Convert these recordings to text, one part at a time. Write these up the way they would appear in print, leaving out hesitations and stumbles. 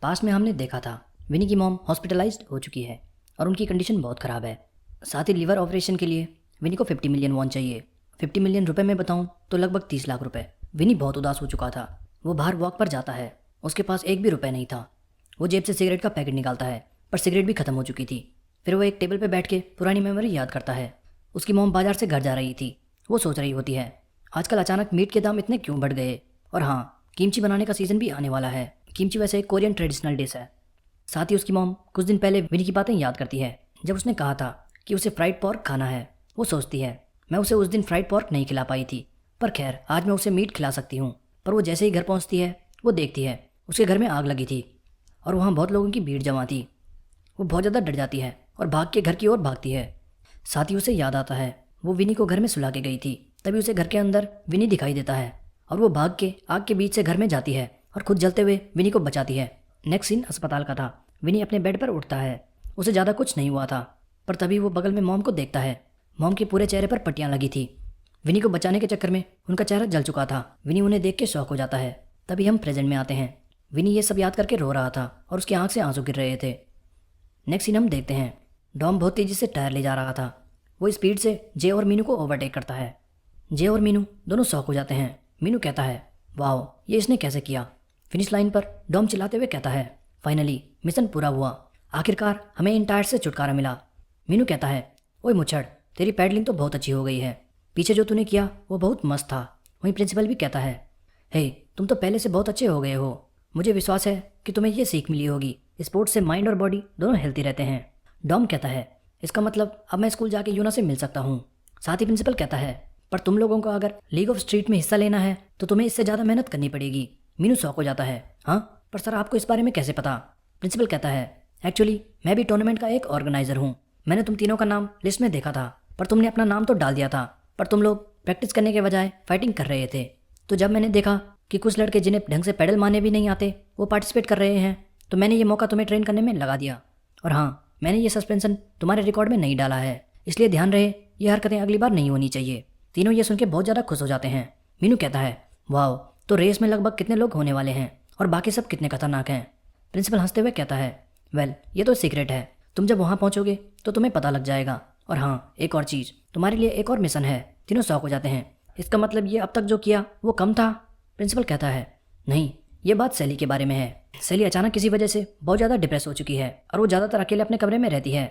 पास में हमने देखा था विनी की मॉम हॉस्पिटलाइज्ड हो चुकी है और उनकी कंडीशन बहुत ख़राब है। साथ ही लीवर ऑपरेशन के लिए विनी को 50 मिलियन वॉन चाहिए। 50 मिलियन रुपए में बताऊं तो लगभग 30 लाख रुपए। विनी बहुत उदास हो चुका था। वो बाहर वॉक पर जाता है। उसके पास एक भी रुपए नहीं था। वो जेब से सिगरेट का पैकेट निकालता है पर सिगरेट भी खत्म हो चुकी थी। फिर वो एक टेबल पर बैठ के पुरानी मेमोरी याद करता है। उसकी मॉम बाजार से घर जा रही थी। वो सोच रही होती है आजकल अचानक मीट के दाम इतने क्यों बढ़ गए। और हाँ, किमची बनाने का सीज़न भी आने वाला है। किमची वैसे एक कोरियन ट्रेडिशनल डिश है। साथ ही उसकी मॉम कुछ दिन पहले विनी की बातें याद करती है जब उसने कहा था कि उसे फ्राइड पोर्क खाना है। वो सोचती है मैं उसे उस दिन फ्राइड पोर्क नहीं खिला पाई थी, पर खैर आज मैं उसे मीट खिला सकती हूँ। पर वो जैसे ही घर पहुँचती है वो देखती है उसके घर में आग लगी थी और वहाँ बहुत लोगों की भीड़ जमा थी। वो बहुत ज़्यादा डर जाती है और भाग के घर की ओर भागती है। साथ ही उसे याद आता है वो विनी को घर में सुला के गई थी। तभी उसे घर के अंदर विनी दिखाई देता है और वो भाग के आग के बीच से घर में जाती है और खुद जलते हुए विनी को बचाती है। नेक्स्ट सीन अस्पताल का था। विनी अपने बेड पर उठता है। उसे ज़्यादा कुछ नहीं हुआ था, पर तभी वो बगल में मॉम को देखता है। मॉम के पूरे चेहरे पर पट्टियाँ लगी थी। विनी को बचाने के चक्कर में उनका चेहरा जल चुका था। विनी उन्हें देख के शॉक हो जाता है। तभी हम प्रेजेंट में आते हैं। विनी ये सब याद करके रो रहा था और उसकी आंख से आंसू गिर रहे थे। नेक्स्ट सीन हम देखते हैं डॉम बहुत तेज़ी से टायर ले जा रहा था। वो स्पीड से जे और मीनू को ओवरटेक करता है। जे और मीनू दोनों शॉक हो जाते हैं। मीनू कहता है वाओ, ये इसने कैसे किया। फिनिश लाइन पर डॉम चिल्लाते हुए कहता है फाइनली मिशन पूरा हुआ, आखिरकार हमें इन टायर से छुटकारा मिला। मीनू कहता है ओए मुच्छड़, तेरी पैडलिंग तो बहुत अच्छी हो गई है। पीछे जो तूने किया वो बहुत मस्त था। वहीं प्रिंसिपल भी कहता है हे, तुम तो पहले से बहुत अच्छे हो गए हो। मुझे विश्वास है कि तुम्हें ये सीख मिली होगी, स्पोर्ट्स से माइंड और बॉडी दोनों हेल्थी रहते हैं। डॉम कहता है इसका मतलब अब मैं स्कूल जाके यूना से मिल सकता हूँ। साथ ही प्रिंसिपल कहता है पर तुम लोगों को अगर लीग ऑफ स्ट्रीट में हिस्सा लेना है तो तुम्हें इससे ज़्यादा मेहनत करनी पड़ेगी। मीनू शॉक हो जाता है हाँ, पर सर आपको इस बारे में कैसे पता। प्रिंसिपल कहता है एक्चुअली मैं भी टूर्नामेंट का एक ऑर्गेनाइजर हूँ। मैंने तुम तीनों का नाम लिस्ट में देखा था, पर तुमने अपना नाम तो डाल दिया था, पर तुम लोग प्रैक्टिस करने के बजाय फाइटिंग कर रहे थे। तो जब मैंने देखा कि कुछ लड़के जिन्हें ढंग से पैडल मारने भी नहीं आते वो पार्टिसिपेट कर रहे हैं, तो मैंने ये मौका तुम्हें ट्रेन करने में लगा दिया। और हाँ, मैंने ये सस्पेंशन तुम्हारे रिकॉर्ड में नहीं डाला है, इसलिए ध्यान रहे ये हरकतें अगली बार नहीं होनी चाहिए। तीनों ये सुन के बहुत ज़्यादा खुश हो जाते हैं। मीनू कहता है वाओ, तो रेस में लगभग कितने लोग होने वाले हैं और बाकी सब कितने खतरनाक हैं। प्रिंसिपल हंसते हुए कहता है वेल, ये तो सीक्रेट है, तुम जब वहाँ पहुँचोगे तो तुम्हें पता लग जाएगा। और हाँ, एक और चीज़, तुम्हारे लिए एक और मिशन है। तीनों शौक हो जाते हैं। इसका मतलब ये अब तक जो किया वो कम था। प्रिंसिपल कहता है नहीं, ये बात सैली के बारे में है। सैली अचानक किसी वजह से बहुत ज़्यादा डिप्रेस हो चुकी है और वो ज़्यादातर अकेले अपने कमरे में रहती है।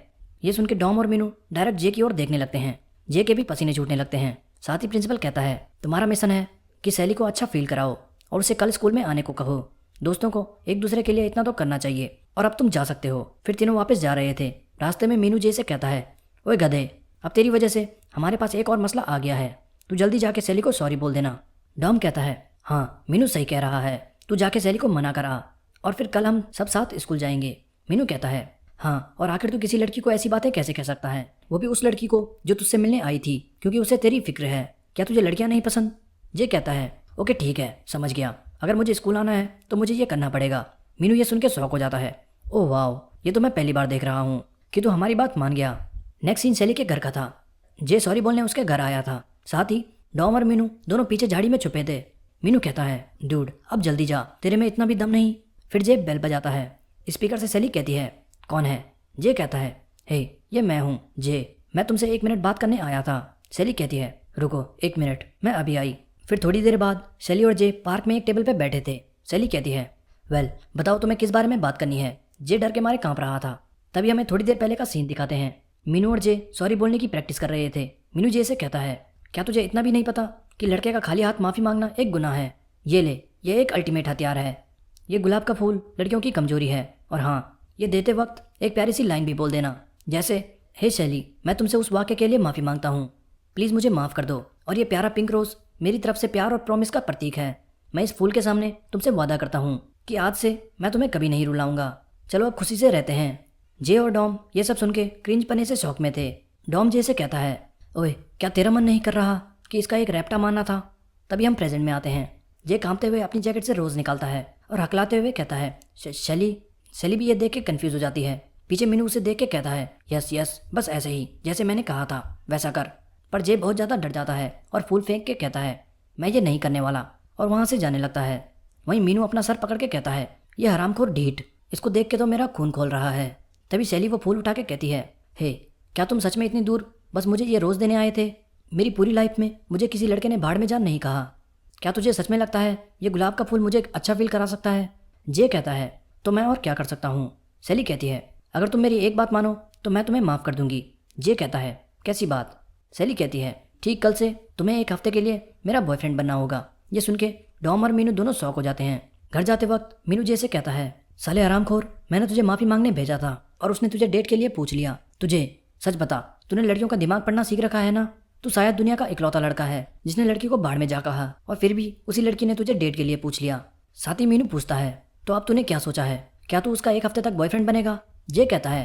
ये सुन के डॉम और मीनू डायरेक्ट जे की ओर देखने लगते हैं। जे के भी पसीने छूटने लगते हैं। साथ ही प्रिंसिपल कहता है तुम्हारा मिशन है कि सैली को अच्छा फील कराओ और उसे कल स्कूल में आने को कहो। दोस्तों को एक दूसरे के लिए इतना तो करना चाहिए और अब तुम जा सकते हो। फिर तीनों वापस जा रहे थे। रास्ते में मीनू जे से कहता है ओए गधे, अब तेरी वजह से हमारे पास एक और मसला आ गया है, तू जल्दी जाके सैली को सॉरी बोल देना। डॉम कहता है हाँ, मीनू सही कह रहा है, तू जाके सैली को मना करा और फिर कल हम सब साथ स्कूल जाएंगे। मीनू कहता है हाँ, और आखिर तू किसी लड़की को ऐसी बातें कैसे कह सकता है, वो भी उस लड़की को जो तुझसे मिलने आई थी, क्योंकि उसे तेरी फिक्र है। क्या तुझे लड़कियां नहीं पसंद? जे कहता है ओके ठीक है, समझ गया, अगर मुझे स्कूल आना है तो मुझे ये करना पड़ेगा। मीनू ये सुन के शौक हो जाता है ओह वाह, ये तो मैं पहली बार देख रहा हूँ कि तू हमारी बात मान गया। नेक्स्ट सीन सैली के घर का था। जे सॉरी बोलने उसके घर आया था। साथ ही डॉम और मीनू दोनों पीछे झाड़ी में छुपे थे। मीनू कहता है डूड अब जल्दी जा, तेरे में इतना भी दम नहीं। फिर जे बेल बजाता है। स्पीकर से सैली कहती है कौन है? जे कहता है हे, ये मैं हूँ जे, मैं तुमसे 1 मिनट बात करने आया था। सैली कहती है रुको 1 मिनट, मैं अभी आई। फिर थोड़ी देर बाद सैली और जे पार्क में एक टेबल पर बैठे थे। सैली कहती है वेल बताओ तुम्हें किस बारे में बात करनी है। जे डर के मारे कांप रहा था। तभी हमें थोड़ी देर पहले का सीन दिखाते हैं। मीनू और जे सॉरी बोलने की प्रैक्टिस कर रहे थे। मीनू जे से कहता है क्या तुझे इतना भी नहीं पता कि लड़के का खाली हाथ माफ़ी मांगना एक गुनाह है। ये ले, ये एक अल्टीमेट हथियार है। ये गुलाब का फूल लड़कियों की कमजोरी है। और हाँ, ये देते वक्त एक प्यारी सी लाइन भी बोल देना, जैसे हे शैली, मैं तुमसे उस वाक्य के लिए माफ़ी मांगता हूँ, प्लीज़ मुझे माफ़ कर दो। और ये प्यारा पिंक रोज़ मेरी तरफ से प्यार और प्रॉमिस का प्रतीक है। मैं इस फूल के सामने तुमसे वादा करता हूँ कि आज से मैं तुम्हें कभी नहीं रुलाऊंगा। चलो अब खुशी से रहते हैं। जे और डॉम ये सब सुन के क्रिंज पने से शौक में थे। डॉम जे से कहता है ओए, क्या तेरा मन नहीं कर रहा कि इसका एक रैप्टा मारना था? तभी हम प्रेजेंट में आते हैं। जे कांपते हुए अपनी जैकेट से रोज़ निकालता है और हकलाते हुए कहता है शैली। शैली भी ये देख के कन्फ्यूज़ हो जाती है। पीछे मीनू उसे देख के कहता है यस यस, बस ऐसे ही जैसे मैंने कहा था वैसा कर। पर जे बहुत ज़्यादा डर जाता है और फूल फेंक के कहता है मैं ये नहीं करने वाला, और वहाँ से जाने लगता है। वहीं मीनू अपना सर पकड़ के कहता है ये हरामखोर ढीठ, इसको देख के तो मेरा खून खोल रहा है। तभी सैली वो फूल उठा के कहती है, हे क्या तुम सच में इतनी दूर बस मुझे ये रोज़ देने आए थे? मेरी पूरी लाइफ में मुझे किसी लड़के ने भाड़ में जान नहीं कहा। क्या तुझे सच में लगता है ये गुलाब का फूल मुझे अच्छा फील करा सकता है? जे कहता है, तो मैं और क्या कर सकता हूँ? सैली कहती है, अगर तुम मेरी एक बात मानो तो मैं तुम्हें माफ़ कर दूंगी। जे कहता है, कैसी बात? सैली कहती है, ठीक कल से तुम्हें एक हफ्ते के लिए मेरा बॉयफ्रेंड बनना होगा। ये सुन के डॉम और मीनू दोनों शौक हो जाते हैं। घर जाते वक्त मीनू जे से कहता है, साले हरामखोर, मैंने तुझे माफ़ी मांगने भेजा था और उसने तुझे डेट के लिए पूछ लिया। तुझे सच बता, तूने लड़कियों का दिमाग पढ़ना सीख रखा है ना? तू शायद दुनिया का इकलौता लड़का है जिसने लड़की को भाड़ में जा कहा और फिर भी उसी लड़की ने तुझे डेट के लिए पूछ लिया। साथ ही मीनू पूछता है, तो अब तूने क्या सोचा है? क्या तू उसका एक हफ्ते तक बॉयफ्रेंड बनेगा? जे कहता है,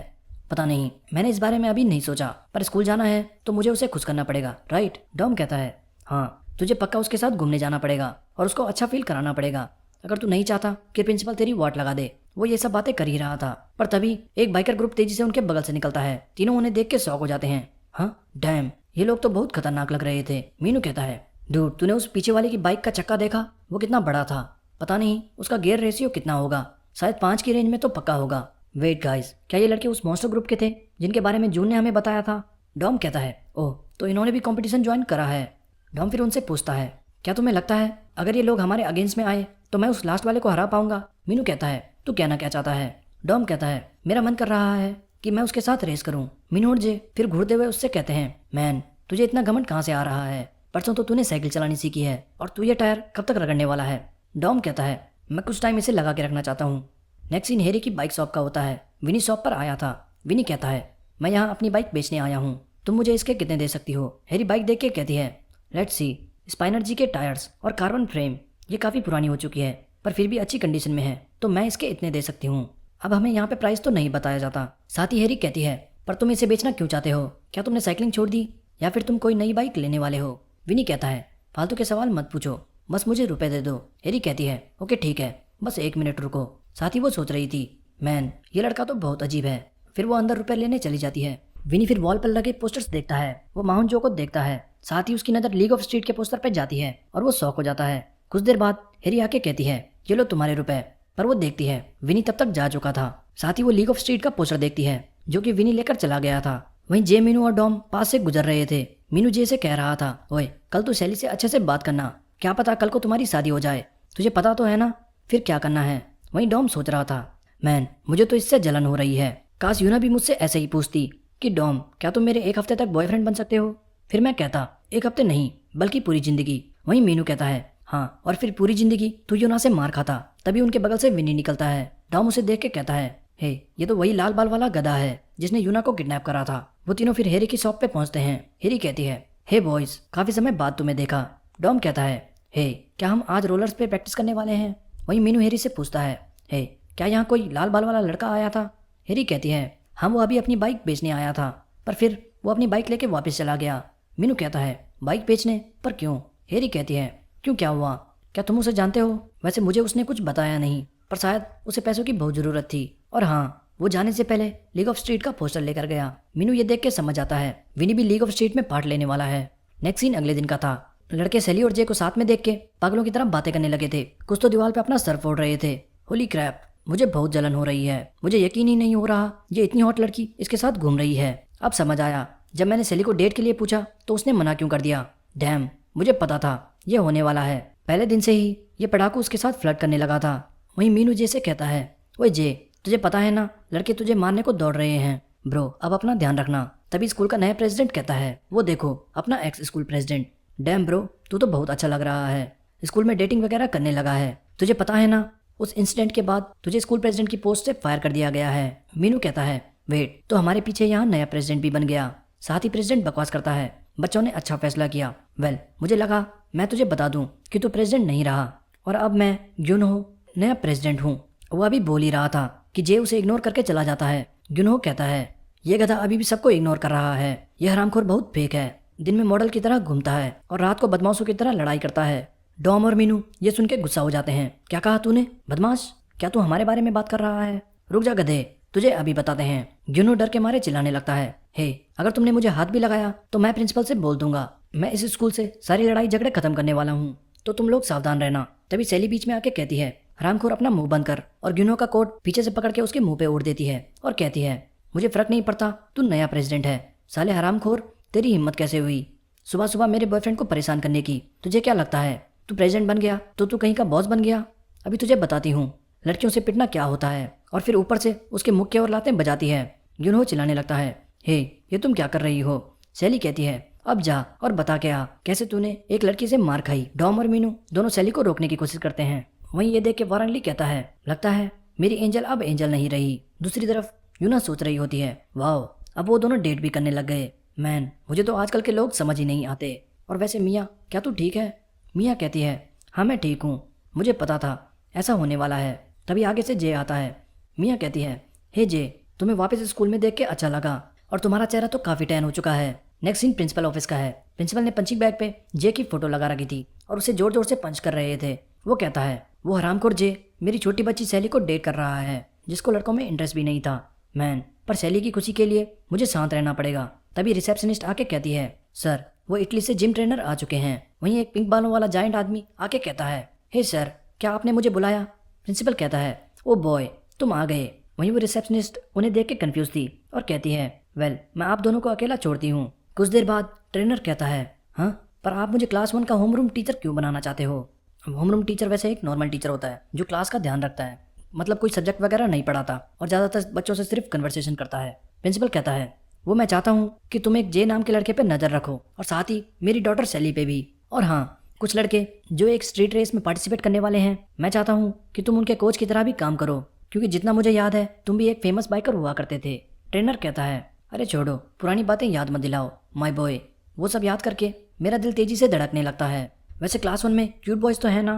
पता नहीं, मैंने इस बारे में अभी नहीं सोचा, पर स्कूल जाना है तो मुझे उसे खुश करना पड़ेगा, राइट? डॉम कहता है, हाँ, तुझे पक्का उसके साथ घूमने जाना पड़ेगा और उसको अच्छा फील कराना पड़ेगा। अगर तू नहीं चाहता कि प्रिंसिपल तेरी वाट लगा दे। वो ये सब बातें कर ही रहा था, पर तभी एक बाइकर ग्रुप तेजी से उनके बगल से निकलता है। तीनों उन्हें देख के शॉक हो जाते हैं। हाँ डैम, ये लोग तो बहुत खतरनाक लग रहे थे। मीनू कहता है, डूड तूने उस पीछे वाले की बाइक का चक्का देखा? वो कितना बड़ा था, पता नहीं उसका गियर रेशियो कितना होगा, शायद 5 की रेंज में तो पक्का होगा। वेट गाइस, क्या ये लड़के उस मॉन्स्टर ग्रुप के थे जिनके बारे में जून ने हमें बताया था? डॉम कहता है, ओह तो इन्होंने भी कंपटीशन ज्वाइन करा है। डॉम फिर उनसे पूछता है, क्या तुम्हें लगता है अगर ये लोग हमारे अगेंस्ट में आए तो मैं उस लास्ट वाले को हरा पाऊंगा? मीनू कहता है, तू कहना क्या चाहता है? डॉम कहता है, मेरा मन कर रहा है कि मैं उसके साथ रेस करूं। मीनू और जे फिर घूरते हुए उससे कहते हैं, मैन तुझे इतना घमंड कहाँ से आ रहा है? परसों तो तूने साइकिल चलानी सीखी है और तू ये टायर कब तक रगड़ने वाला है? डॉम कहता है, मैं कुछ टाइम इसे लगा के रखना चाहता हूँ। नेक्स्ट सीन हेरी की बाइक शॉप का होता है। विनी शॉप पर आया था। विनी कहता है, मैं यहाँ अपनी बाइक बेचने आया हूँ, तुम मुझे इसके कितने दे सकती हो? हेरी बाइक देख के कहती है, लेट्स सी, स्पाइनर जी के टायर्स और कार्बन फ्रेम, ये काफ़ी पुरानी हो चुकी है पर फिर भी अच्छी कंडीशन में है, तो मैं इसके इतने दे सकती हूँ। अब हमें यहाँ पे प्राइस तो नहीं बताया जाता। साथ ही हेरी कहती है, पर तुम इसे बेचना क्यों चाहते हो? क्या तुमने साइकिलिंग छोड़ दी या फिर तुम कोई नई बाइक लेने वाले हो? विनी कहता है, फालतू के सवाल मत पूछो, बस मुझे रुपए दे दो। हेरी कहती है, ओके ठीक है, बस 1 मिनट रुको। साथ ही वो सोच रही थी, मैन ये लड़का तो बहुत अजीब है। फिर वो अंदर रुपए लेने चली जाती है। विनी फिर वॉल पर लगे पोस्टर्स देखता है। वो माउंट जो को देखता है। साथ ही उसकी नज़र लीग ऑफ स्ट्रीट के पोस्टर पर जाती है और वो शॉक हो जाता है। कुछ देर बाद हेरी आके कहती है, ये लो तुम्हारे रुपए। पर वो देखती है विनी तब तक जा चुका था। साथ ही वो लीग ऑफ स्ट्रीट का पोस्टर देखती है जो कि विनी लेकर चला गया था। वहीं जे, मीनू और डॉम पास से गुजर रहे थे। मीनू जे से कह रहा था, ओए कल तू सैली से अच्छे से बात करना, क्या पता कल को तुम्हारी शादी हो जाए, तुझे पता तो है ना फिर क्या करना है। वहीं डॉम सोच रहा था, मैन मुझे तो इससे जलन हो रही है, काश यूना भी मुझसे ऐसे ही पूछती कि डॉम क्या तुम मेरे 1 हफ्ते तक बॉयफ्रेंड बन सकते हो? फिर मैं कहता 1 हफ्ते नहीं बल्कि पूरी जिंदगी। वहीं मीनू कहता है, हाँ और फिर पूरी जिंदगी तू यूना से मार खाता। तभी उनके बगल से विनी निकलता है। डॉम उसे देख के कहता है, हे ये तो वही लाल बाल वाला गधा है जिसने यूना को किडनैप करा था। वो तीनों फिर हेरी की शॉप पे पहुंचते हैं। हेरी कहती है, हे बॉयज काफी समय बाद तुम्हें देखा। डॉम कहता है, हे क्या हम आज रोलर्स पे प्रैक्टिस करने वाले हैं? वहीं मीनू हेरी से पूछता है, हे क्या यहाँ कोई लाल बाल वाला लड़का आया था? हेरी कहती है, हाँ वो अभी अपनी बाइक बेचने आया था पर फिर वो अपनी बाइक लेके वापस चला गया। मीनू कहता है, बाइक बेचने पर क्यों? हेरी कहती है, क्यों क्या हुआ? क्या तुम उसे जानते हो? वैसे मुझे उसने कुछ बताया नहीं, पर शायद उसे पैसों की बहुत ज़रूरत थी और हाँ वो जाने से पहले लीग ऑफ स्ट्रीट का पोस्टर लेकर गया। मीनू ये देख के समझ आता है विनी भी लीग ऑफ स्ट्रीट में पार्ट लेने वाला है। नेक्स्ट सीन अगले दिन का था। लड़के सैली और जे को साथ में देख के पागलों की तरह बातें करने लगे थे। कुछ तो दीवार पे अपना सर फोड़ रहे थे। होली क्रैप, मुझे बहुत जलन हो रही है, मुझे यकीन ही नहीं हो रहा ये इतनी हॉट लड़की इसके साथ घूम रही है। अब समझ आया जब मैंने सैली को डेट के लिए पूछा तो उसने मना क्यों कर दिया। डैम, मुझे पता था ये होने वाला है। पहले दिन से ही ये पढ़ाकू उसके साथ फ्लर्ट करने लगा था। वहीं मीनू जे से कहता है, ओए जे तुझे पता है ना लड़के तुझे मारने को दौड़ रहे हैं। ब्रो अब अपना ध्यान रखना। तभी स्कूल का नया प्रेसिडेंट कहता है, वो देखो अपना x school president. Damn bro तू तो बहुत अच्छा लग रहा है, स्कूल में डेटिंग वगैरह करने लगा है। तुझे पता है ना उस इंसिडेंट के बाद तुझे स्कूल प्रेसिडेंट की पोस्ट से फायर कर दिया गया है। मीनू कहता है, वेट तो हमारे पीछे यहाँ नया प्रेसिडेंट भी बन गया। साथ ही प्रेसिडेंट बकवास करता है, बच्चों ने अच्छा फैसला किया। वेल मुझे लगा मैं तुझे बता दूं कि तू प्रेसिडेंट नहीं रहा और अब मैं यूनहो नया प्रेसिडेंट हूँ। वो अभी बोल ही रहा था कि जे उसे इग्नोर करके चला जाता है। यूनहो कहता है, ये गधा अभी भी सबको इग्नोर कर रहा है, यह हरामखोर बहुत फेक है, दिन में मॉडल की तरह घूमता है और रात को बदमाशों की तरह लड़ाई करता है। डॉम और मीनू ये सुन के गुस्सा हो जाते हैं। क्या कहा तूने? बदमाश? क्या तू हमारे बारे में बात कर रहा है? रुक जा गधे, तुझे अभी बताते हैं। यूनो डर के मारे चिल्लाने लगता है, हे अगर तुमने मुझे हाथ भी लगाया तो मैं प्रिंसिपल से बोल दूंगा। मैं इस स्कूल से सारी लड़ाई झगड़े खत्म करने वाला हूँ, तो तुम लोग सावधान रहना। तभी सैली बीच में आके कहती है, हरामखोर अपना मुंह बंद कर और ग्यूनो का कोट पीछे से पकड़ के उसके मुंह पे ओढ़ देती है और कहती है, मुझे फर्क नहीं पड़ता, तू नया प्रेसिडेंट है। साले हरामखोर, तेरी हिम्मत कैसे हुई सुबह सुबह मेरे बॉयफ्रेंड को परेशान करने की? तुझे क्या लगता है तू प्रेसिडेंट बन गया तो तू कहीं का बॉस बन गया? अभी तुझे बताती हूँ लड़कियों से पिटना क्या होता है। और फिर ऊपर से उसके मुख की ओर लातें बजाती है। ग्यूनो चिल्लाने लगता है, हे ये तुम क्या कर रही हो? सैली कहती है, अब जा और बता के आ कैसे तूने एक लड़की से मार खाई। डॉम और मीनू दोनों सैली को रोकने की कोशिश करते हैं। वहीं ये देख के वारनली कहता है, लगता है मेरी एंजल अब एंजल नहीं रही। दूसरी तरफ यूना सोच रही होती है, वाह अब वो दोनों डेट भी करने लग गए। मैन मुझे तो आजकल के लोग समझ ही नहीं आते। और वैसे मियाँ क्या तू ठीक है? मियाँ कहती है, हाँ मैं ठीक हूँ, मुझे पता था ऐसा होने वाला है। तभी आगे से जे आता है। मियाँ कहती है, हे जे तुम्हें वापस स्कूल में देख के अच्छा लगा और तुम्हारा चेहरा तो काफ़ी टैन हो चुका है। नेक्स्ट सीन प्रिंसिपल ऑफिस का है। प्रिंसिपल ने पंचिंग बैग पे जे की फोटो लगा रखी थी और उसे जोर जोर से पंच कर रहे थे। वो कहता है, वो हरामखोर जे मेरी छोटी बच्ची सैली को डेट कर रहा है जिसको लड़कों में इंटरेस्ट भी नहीं था। मैन पर सैली की खुशी के लिए मुझे शांत रहना पड़ेगा। तभी रिसेप्शनिस्ट आके कहती है, सर वो इटली से जिम ट्रेनर आ चुके हैं। वहीं एक पिंक बालों वाला जायंट आदमी आके कहता है, हे सर क्या आपने मुझे बुलाया? प्रिंसिपल कहता है, ओ बॉय तुम आ गए। वहीं वो रिसेप्शनिस्ट उन्हें देख के कंफ्यूज थी और कहती है, वेल मैं आप दोनों को अकेला छोड़ती हूँ। कुछ देर बाद ट्रेनर कहता है, हाँ पर आप मुझे क्लास 1 का होमरूम टीचर क्यों बनाना चाहते हो? होमरूम टीचर वैसे एक नॉर्मल टीचर होता है जो क्लास का ध्यान रखता है, मतलब कोई सब्जेक्ट वगैरह नहीं पढ़ाता और ज़्यादातर बच्चों से सिर्फ कन्वर्सेशन करता है। प्रिंसिपल कहता है, वो मैं चाहता हूँ कि तुम एक जे नाम के लड़के पे नज़र रखो और साथ ही मेरी डॉटर सैली पे भी। और हाँ कुछ लड़के जो एक स्ट्रीट रेस में पार्टिसिपेट करने वाले हैं, मैं चाहता हूँ कि तुम उनके कोच की तरह भी काम करो क्योंकि जितना मुझे याद है तुम भी एक फेमस बाइकर हुआ करते थे। ट्रेनर कहता है, अरे छोड़ो पुरानी बातें याद मत दिलाओ माय बॉय। वो सब याद करके मेरा दिल तेजी से धड़कने लगता है। वैसे क्लास 1 में क्यूट बॉयज़ तो है ना,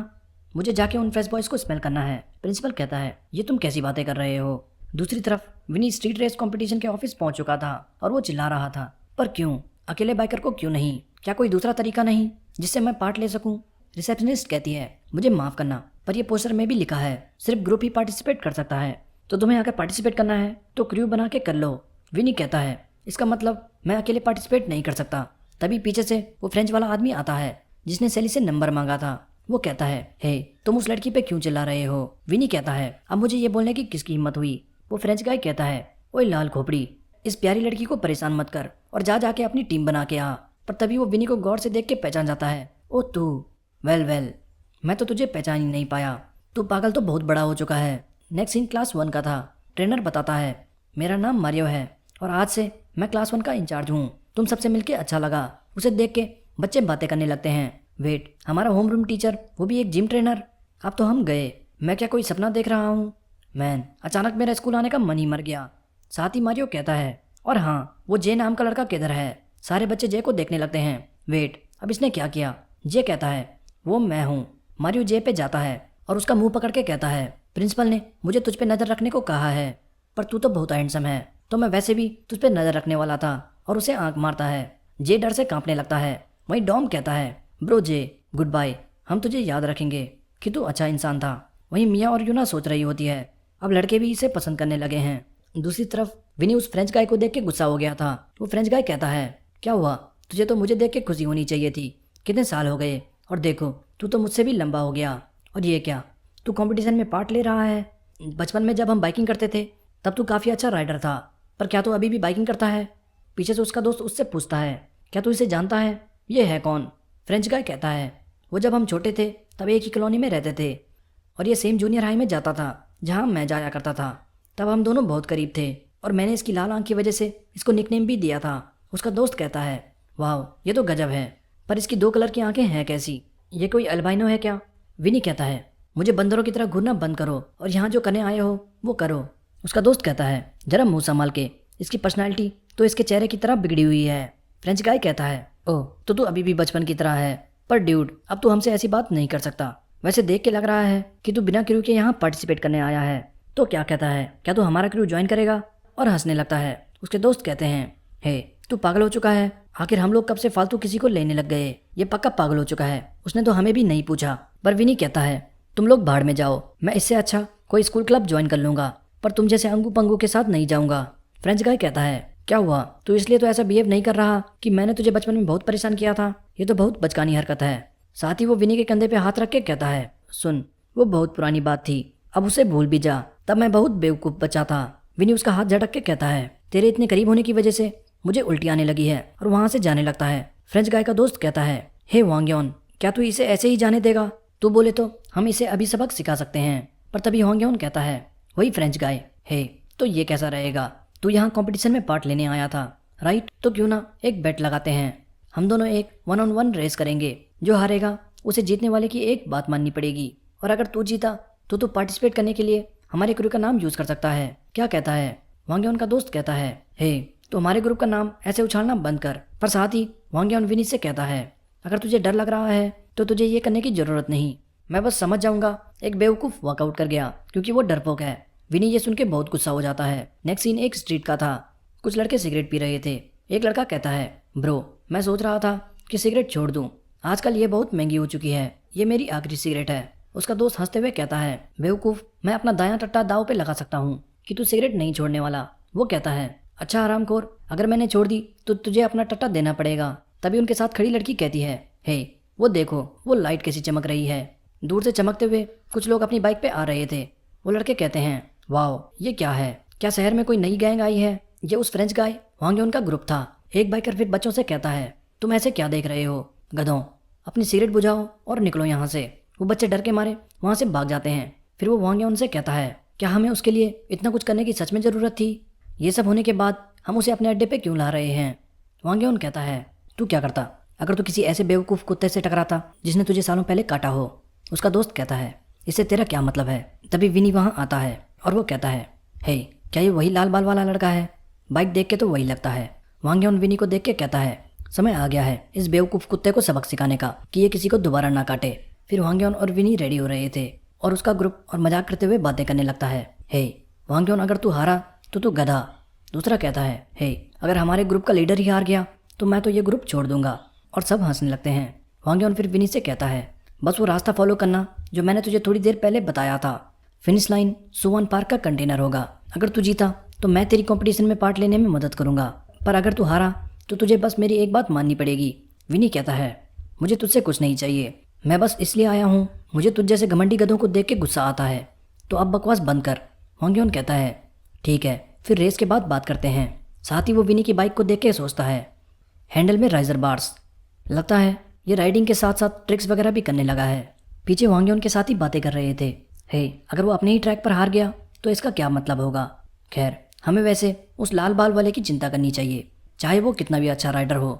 मुझे जाके उन फ्रेश बॉयज़ को स्मेल करना है। प्रिंसिपल कहता है, ये तुम कैसी बातें कर रहे हो? दूसरी तरफ विनी स्ट्रीट रेस कंपटीशन के ऑफिस पहुंच चुका था और वो चिल्ला रहा था, पर क्यों? अकेले बाइकर को क्यों नहीं? क्या कोई दूसरा तरीका नहीं जिससे मैं पार्ट ले सकूं? रिसेप्शनिस्ट कहती है, मुझे माफ़ करना पर ये पोस्टर में भी लिखा है सिर्फ ग्रुप ही पार्टिसिपेट कर सकता है, तो तुम्हें अगर पार्टिसिपेट करना है तो क्रू बना के कर लो। विनी कहता है, इसका मतलब मैं अकेले पार्टिसिपेट नहीं कर सकता। तभी पीछे से वो फ्रेंच वाला आदमी आता है जिसने सैली से नंबर मांगा था। वो कहता है, हे तुम उस लड़की पे क्यों चिल्ला रहे हो? विनी कहता है, अब मुझे ये बोलने की किसकी हिम्मत हुई? वो फ्रेंच गाय कहता है, ओए लाल खोपड़ी इस प्यारी लड़की को परेशान मत कर और जा जाके अपनी टीम बना के आ। पर तभी वो विनी को गौर से देख के पहचान जाता है, ओ तू, वेल मैं तो तुझे पहचान ही नहीं पाया, तू पागल तो बहुत बड़ा हो चुका है। नेक्स्ट सीन क्लास 1 का था। ट्रेनर बताता है, मेरा नाम मारियो है और आज से मैं क्लास 1 का इंचार्ज हूँ। तुम सबसे मिलके अच्छा लगा। उसे देख के बच्चे बातें करने लगते हैं, वेट हमारा होम रूम टीचर, वो भी एक जिम ट्रेनर। अब तो हम गए, मैं क्या कोई सपना देख रहा हूँ? मैन अचानक मेरा स्कूल आने का मन ही मर गया। साथ ही मारियो कहता है, और हाँ वो जे नाम का लड़का किधर है? सारे बच्चे जे को देखने लगते हैं, वेट अब इसने क्या किया? जे कहता है, वो मैं हूँ। मारियो जे पे जाता है और उसका मुंह पकड़ के कहता है, प्रिंसिपल ने मुझे तुझ पे नज़र रखने को कहा है, पर तू तो बहुत हैंडसम है, तो मैं वैसे भी तुझ पे नज़र रखने वाला था। और उसे आंख मारता है। जे डर से कांपने लगता है। वहीं डॉम कहता है, ब्रो जे गुड बाय, हम तुझे याद रखेंगे कि तू अच्छा इंसान था। वहीं मिया और यूना सोच रही होती है, अब लड़के भी इसे पसंद करने लगे हैं। दूसरी तरफ विनी उस फ्रेंच गाय को देख के गुस्सा हो गया था। वो फ्रेंच गाय कहता है, क्या हुआ? तुझे तो मुझे देख के खुशी होनी चाहिए थी, कितने साल हो गए और देखो तू तो मुझसे भी लंबा हो गया। और ये क्या, तू कंपटीशन में पार्ट ले रहा है? बचपन में जब हम बाइकिंग करते थे तब तू काफ़ी अच्छा राइडर था, पर क्या तू अभी भी बाइकिंग करता है? पीछे से उसका दोस्त उससे पूछता है, क्या तू इसे जानता है? ये है कौन? फ्रेंच गाय कहता है, वो जब हम छोटे थे तब एक ही कॉलोनी में रहते थे और ये सेम जूनियर हाई में जाता था जहाँ मैं जाया करता था। तब हम दोनों बहुत करीब थे और मैंने इसकी लाल आंख की वजह से इसको निकनेम भी दिया था। उसका दोस्त कहता है, वाह ये तो गजब है, पर इसकी 2 कलर की आंखें हैं कैसी? ये कोई अल्बाइनो है क्या? विनी कहता है, मुझे बंदरों की तरह घूरना बंद करो और यहाँ जो करने आए हो वो करो। उसका दोस्त कहता है, जरा मुंह संभाल के, इसकी पर्सनालिटी तो इसके चेहरे की तरह बिगड़ी हुई है। फ्रेंच गाय कहता है, ओह तो तू अभी भी बचपन की तरह है, पर ड्यूड अब तू हमसे ऐसी बात नहीं कर सकता। वैसे देख के लग रहा है कि तू बिना क्रू के यहाँ पार्टिसिपेट करने आया है, तो क्या कहता है, क्या तू हमारा क्रू ज्वाइन करेगा? और हंसने लगता है। उसके दोस्त कहते हैं, हे तू पागल हो चुका है, आखिर हम लोग कब से फालतू किसी को लेने लग गए? ये पक्का पागल हो चुका है, उसने तो हमें भी नहीं पूछा। पर विनी कहता है, तुम लोग भाड़ में जाओ, मैं इससे अच्छा कोई स्कूल क्लब ज्वाइन कर लूंगा, पर तुम जैसे अंगू पंगू के साथ नहीं जाऊंगा। फ्रेंच गाय कहता है, क्या हुआ, तू इसलिए तो ऐसा बिहेव नहीं कर रहा कि मैंने तुझे बचपन में बहुत परेशान किया था? ये तो बहुत बचकानी हरकत है। साथ ही वो विनी के कंधे पे हाथ रख के कहता है, सुन वो बहुत पुरानी बात थी, अब उसे भूल भी जा। तब मैं बहुत बेवकूफ़ बच्चा था। विनी उसका हाथ झटक के कहता है, तेरे इतने करीब होने की वजह से मुझे उल्टी आने लगी है और वहाँ से जाने लगता है। फ्रेंच गाय का दोस्त कहता है, हे वांग्योन, क्या तू इसे ऐसे ही जाने देगा? तू बोले तो हम इसे अभी सबक सिखा सकते हैं। पर तभी वांग्योन कहता है, वही फ्रेंच गाय, हे तो ये कैसा रहेगा? तू यहाँ कंपटीशन में पार्ट लेने आया था, राइट? तो क्यों ना एक बेट लगाते हैं। हम दोनों एक 1-on-1 रेस करेंगे। जो हारेगा उसे जीतने वाले की एक बात माननी पड़ेगी, और अगर तू जीता तो तू पार्टिसिपेट करने के लिए हमारे क्रू का नाम यूज कर सकता है। क्या कहता है? वांग्योन का दोस्त कहता है, हे तो हमारे ग्रुप का नाम ऐसे उछालना बंद कर। पर साथ ही वांग्योन विनी से कहता है, अगर तुझे डर लग रहा है तो तुझे ये करने की जरूरत नहीं, मैं बस समझ जाऊंगा एक बेवकूफ़ वॉकआउट कर गया क्योंकि वो डरपोक है। विनी ये सुन के बहुत गुस्सा हो जाता है। नेक्स्ट सीन एक स्ट्रीट का था। कुछ लड़के सिगरेट पी रहे थे। एक लड़का कहता है, ब्रो मैं सोच रहा था कि सिगरेट छोड़ दूं, आजकल ये बहुत महंगी हो चुकी है, ये मेरी आखिरी सिगरेट है। उसका दोस्त हंसते हुए कहता है, बेवकूफ़, मैं अपना दायां टट्टा दाव पे लगा सकता हूँ कि तू सिगरेट नहीं छोड़ने वाला। वो कहता है, अच्छा हरामखोर, अगर मैंने छोड़ दी तो तुझे अपना टट्टा देना पड़ेगा। तभी उनके साथ खड़ी लड़की कहती है, हे वो देखो वो लाइट कैसी चमक रही है। दूर से चमकते हुए कुछ लोग अपनी बाइक पे आ रहे थे। वो लड़के कहते हैं, वाह ये क्या है? क्या शहर में कोई नई गैंग आई है? ये उस फ्रेंच गाय वांग्योन का ग्रुप था। एक बाइकर फिर बच्चों से कहता है, तुम ऐसे क्या देख रहे हो गधों, अपनी सिगरेट बुझाओ और निकलो यहाँ से। वो बच्चे डर के मारे वहाँ से भाग जाते हैं। फिर वो वांग्योन से कहता है, क्या हमें उसके लिए इतना कुछ करने की सच में ज़रूरत थी? ये सब होने के बाद हम उसे अपने अड्डे पे क्यों ला रहे हैं? वांग्योन कहता है, तू क्या करता अगर तू किसी ऐसे बेवकूफ़ कुत्ते से टकराता जिसने तुझे सालों पहले काटा हो? उसका दोस्त कहता है, इससे तेरा क्या मतलब है? तभी विनी वहाँ आता है और वो कहता है, हे क्या ये वही लाल बाल वाला लड़का है? बाइक देख के तो वही लगता है। वांग्योन विनी को देख के कहता है, समय आ गया है इस बेवकूफ़ कुत्ते को सबक सिखाने का कि ये किसी को दोबारा ना काटे। फिर वांग्योन और विनी रेडी हो रहे थे और उसका ग्रुप और मजाक करते हुए बातें करने लगता है, हे वांग्योन अगर तू हारा तो तू गधा। दूसरा कहता है, हे अगर हमारे ग्रुप का लीडर ही हार गया तो मैं तो ये ग्रुप छोड़ दूंगा। और सब हंसने लगते हैं। वांग्योन फिर विनी से कहता है, बस वो रास्ता फॉलो करना जो मैंने तुझे थोड़ी देर पहले बताया था। फिनिश लाइन सुवन पार्क का कंटेनर होगा। अगर तू जीता तो मैं तेरी कंपटीशन में पार्ट लेने में मदद करूंगा, पर अगर तू हारा तो तुझे बस मेरी एक बात माननी पड़ेगी। विनी कहता है, मुझे तुझसे कुछ नहीं चाहिए, मैं बस इसलिए आया हूँ, मुझे तुझ जैसे घमंडी गधों को देख के गुस्सा आता है, तो अब बकवास बंद कर। वांग्योन कहता है, ठीक है, फिर रेस के बाद बात करते हैं। साथ ही वो विनी की बाइक को देख के सोचता है, हैंडल में राइजर बार्स, लगता है ये राइडिंग के साथ साथ ट्रिक्स वगैरह भी करने लगा है। पीछे वांग्योन के साथ ही बातें कर रहे थे, हे अगर वो अपने ही ट्रैक पर हार गया तो इसका क्या मतलब होगा? खैर हमें वैसे उस लाल बाल वाले की चिंता करनी चाहिए, चाहे वो कितना भी अच्छा राइडर हो।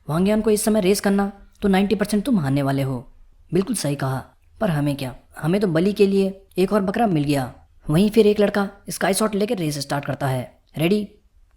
वांग्योन को इस समय रेस करना तो 90% तुम हारने वाले हो। बिल्कुल सही कहा, पर हमें क्या, हमें तो बलि के लिए एक और बकरा मिल गया। वहीं फिर एक लड़का स्काई शॉट लेकर रेस स्टार्ट करता है। रेडी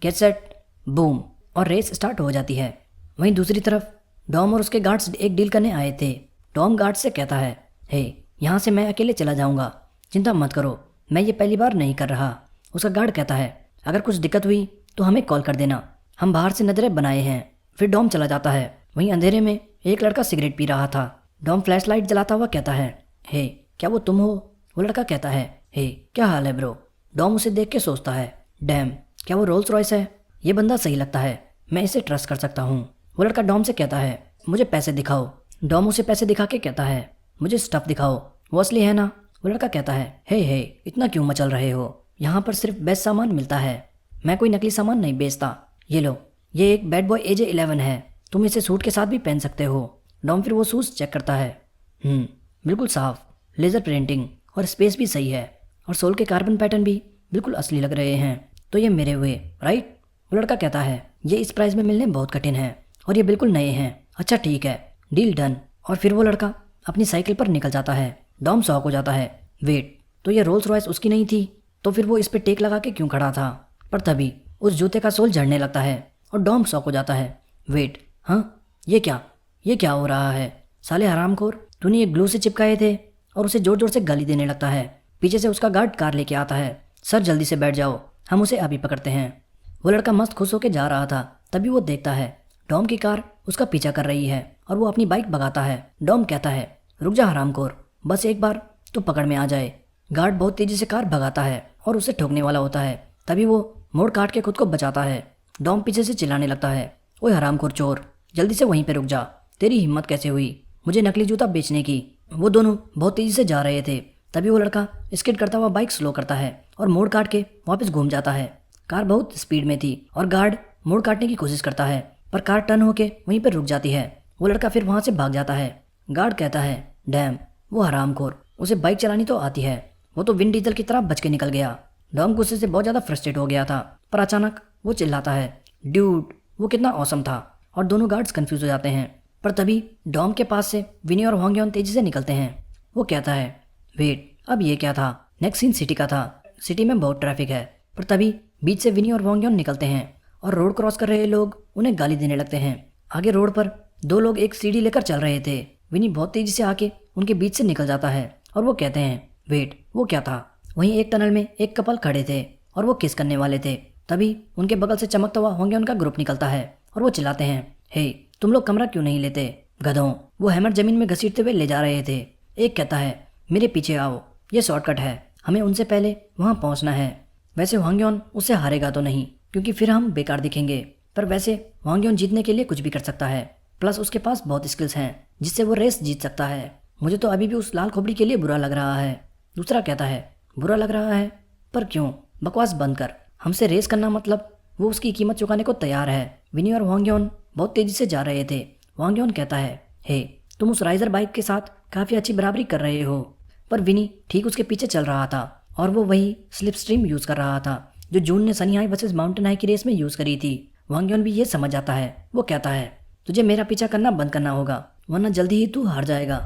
गेट सेट बूम, और रेस स्टार्ट हो जाती है। वहीं दूसरी तरफ डॉम और उसके गार्ड्स एक डील करने आए थे। टॉम गार्ड से कहता है, हे यहाँ से मैं अकेले चला जाऊँगा, चिंता मत करो, मैं ये पहली बार नहीं कर रहा। उसका गार्ड कहता है, अगर कुछ दिक्कत हुई तो हमें कॉल कर देना, हम बाहर से नजरें बनाए हैं। फिर डॉम चला जाता है। वहीं अंधेरे में एक लड़का सिगरेट पी रहा था। डॉम फ्लैश लाइट जलाता हुआ कहता है, हे क्या वो तुम हो? वो लड़का कहता है, हे क्या हाल है ब्रो? डॉम उसे देख के सोचता है, डैम क्या वो रोल्स रॉयस है? ये बंदा सही लगता है, मैं इसे ट्रस्ट कर सकता हूँ। वो लड़का डॉम से कहता है, मुझे पैसे दिखाओ। डॉम उसे पैसे दिखा के कहता है, मुझे स्टफ दिखाओ, वो असली है ना? वो लड़का कहता है, हे इतना क्यों मचल रहे हो, यहाँ पर सिर्फ बेस्ट सामान मिलता है, मैं कोई नकली सामान नहीं बेचता। ये लो, ये एक बैड बॉय AJ-11 है, तुम इसे सूट के साथ भी पहन सकते हो। डॉम फिर वो शूज़ चेक करता है, बिल्कुल साफ, लेज़र प्रिंटिंग और स्पेस भी सही है, और सोल के कार्बन पैटर्न भी बिल्कुल असली लग रहे हैं, तो ये मेरे हुए राइट? वो लड़का कहता है, ये इस प्राइस में मिलने बहुत कठिन है और ये बिल्कुल नए हैं। अच्छा ठीक है, डील डन। और फिर वो लड़का अपनी साइकिल पर निकल जाता है। डॉम शॉक हो जाता है, वेट, तो ये रोल्स रॉयस उसकी नहीं थी, तो फिर वो इस पे टेक लगा के क्यों खड़ा था? पर तभी उस जूते का सोल झड़ने लगता है और डॉम शॉक हो जाता है, वेट, हाँ ये क्या हो रहा है? साले हरामखोर, तूने ये ग्लू से चिपकाए थे? और उसे जोर जोर से गाली देने लगता है। पीछे से उसका गार्ड कार लेके आता है, सर जल्दी से बैठ जाओ, हम उसे अभी पकड़ते हैं। वो लड़का मस्त खुश होकर जा रहा था, तभी वो देखता है डॉम की कार उसका पीछा कर रही है और वो अपनी बाइक भगाता है। डॉम कहता है, रुक जा हरामखोर, बस एक बार तो पकड़ में आ जाए। गार्ड बहुत तेजी से कार भगाता है और उसे ठोकने वाला होता है, तभी वो मोड़ काट के खुद को बचाता है। डॉम पीछे से चिल्लाने लगता है, ओए हरामखोर चोर, जल्दी से वहीं पे रुक जा, तेरी हिम्मत कैसे हुई मुझे नकली जूता बेचने की? वो दोनों बहुत तेजी से जा रहे थे तभी वो लड़का स्किड करता हुआ बाइक स्लो करता है और मोड़ काट के वापस घूम जाता है। कार बहुत स्पीड में थी और गार्ड मोड़ काटने की कोशिश करता है, पर कार टर्न होके वहीं पर रुक जाती है। वो लड़का फिर वहां से भाग जाता है। गार्ड कहता है, डैम, वो हरामखोर, उसे बाइक चलानी तो आती है, वो तो विन डीजल की तरह बच के निकल गया। डॉम गुस्से से बहुत ज़्यादा फ्रस्ट्रेट हो गया था, पर अचानक वो चिल्लाता है, ड्यूड, वो कितना ऑसम था। और दोनों गार्ड्स कंफ्यूज हो जाते हैं। पर तभी डॉम के पास से विनी और वांग यॉन तेजी से निकलते हैं। वो कहता है, वेट, अब ये क्या था? नेक्स्ट सीन सिटी का था। सिटी में बहुत ट्रैफिक है। पर तभी बीच से विनी और वांग यॉन निकलते हैं और रोड क्रॉस कर रहे लोग उन्हें गाली देने लगते हैं। आगे रोड पर दो लोग एक सीढ़ी लेकर चल रहे थे। विनी बहुत तेजी से आके उनके बीच से निकल जाता है और वो कहते हैं, वेट, वो क्या था? वहीं एक टनल में एक कपल खड़े थे और वो किस करने वाले थे। तभी उनके बगल से चमकता हुआ वांग यॉन का ग्रुप निकलता है और वो चिल्लाते हैं, हे, तुम लोग कमरा क्यों नहीं लेते गधों? वो हैमर जमीन में घसीटते हुए ले जा रहे थे। एक कहता है, मेरे पीछे आओ, ये शॉर्टकट है, हमें उनसे पहले वहां पहुंचना है। वैसे वांग यॉन उससे हारेगा तो नहीं, क्योंकि फिर हम बेकार दिखेंगे, पर वैसे वांग यॉन जीतने के लिए कुछ भी कर सकता है। प्लस उसके पास बहुत स्किल्स हैं जिससे वो रेस जीत सकता है। मुझे तो अभी भी उस लाल खोपड़ी के लिए बुरा लग रहा है। दूसरा कहता है, बुरा लग रहा है? पर क्यों? बकवास बंद कर, हमसे रेस करना मतलब वो उसकी कीमत चुकाने को तैयार है। विनी और वांग यॉन बहुत तेजी से जा रहे थे। वांग यॉन कहता है, हे, तुम उस राइजर बाइक के साथ काफ़ी अच्छी बराबरी कर रहे हो। पर विनी ठीक उसके पीछे चल रहा था और वो वही स्लिप स्ट्रीम यूज़ कर रहा था जो जून ने Sunny high versus mountain high की रेस में यूज़ करी थी। वांग यॉन भी ये समझ जाता है। वो कहता है, तुझे मेरा पीछा करना बंद करना होगा, वरना जल्दी ही तू हार जाएगा।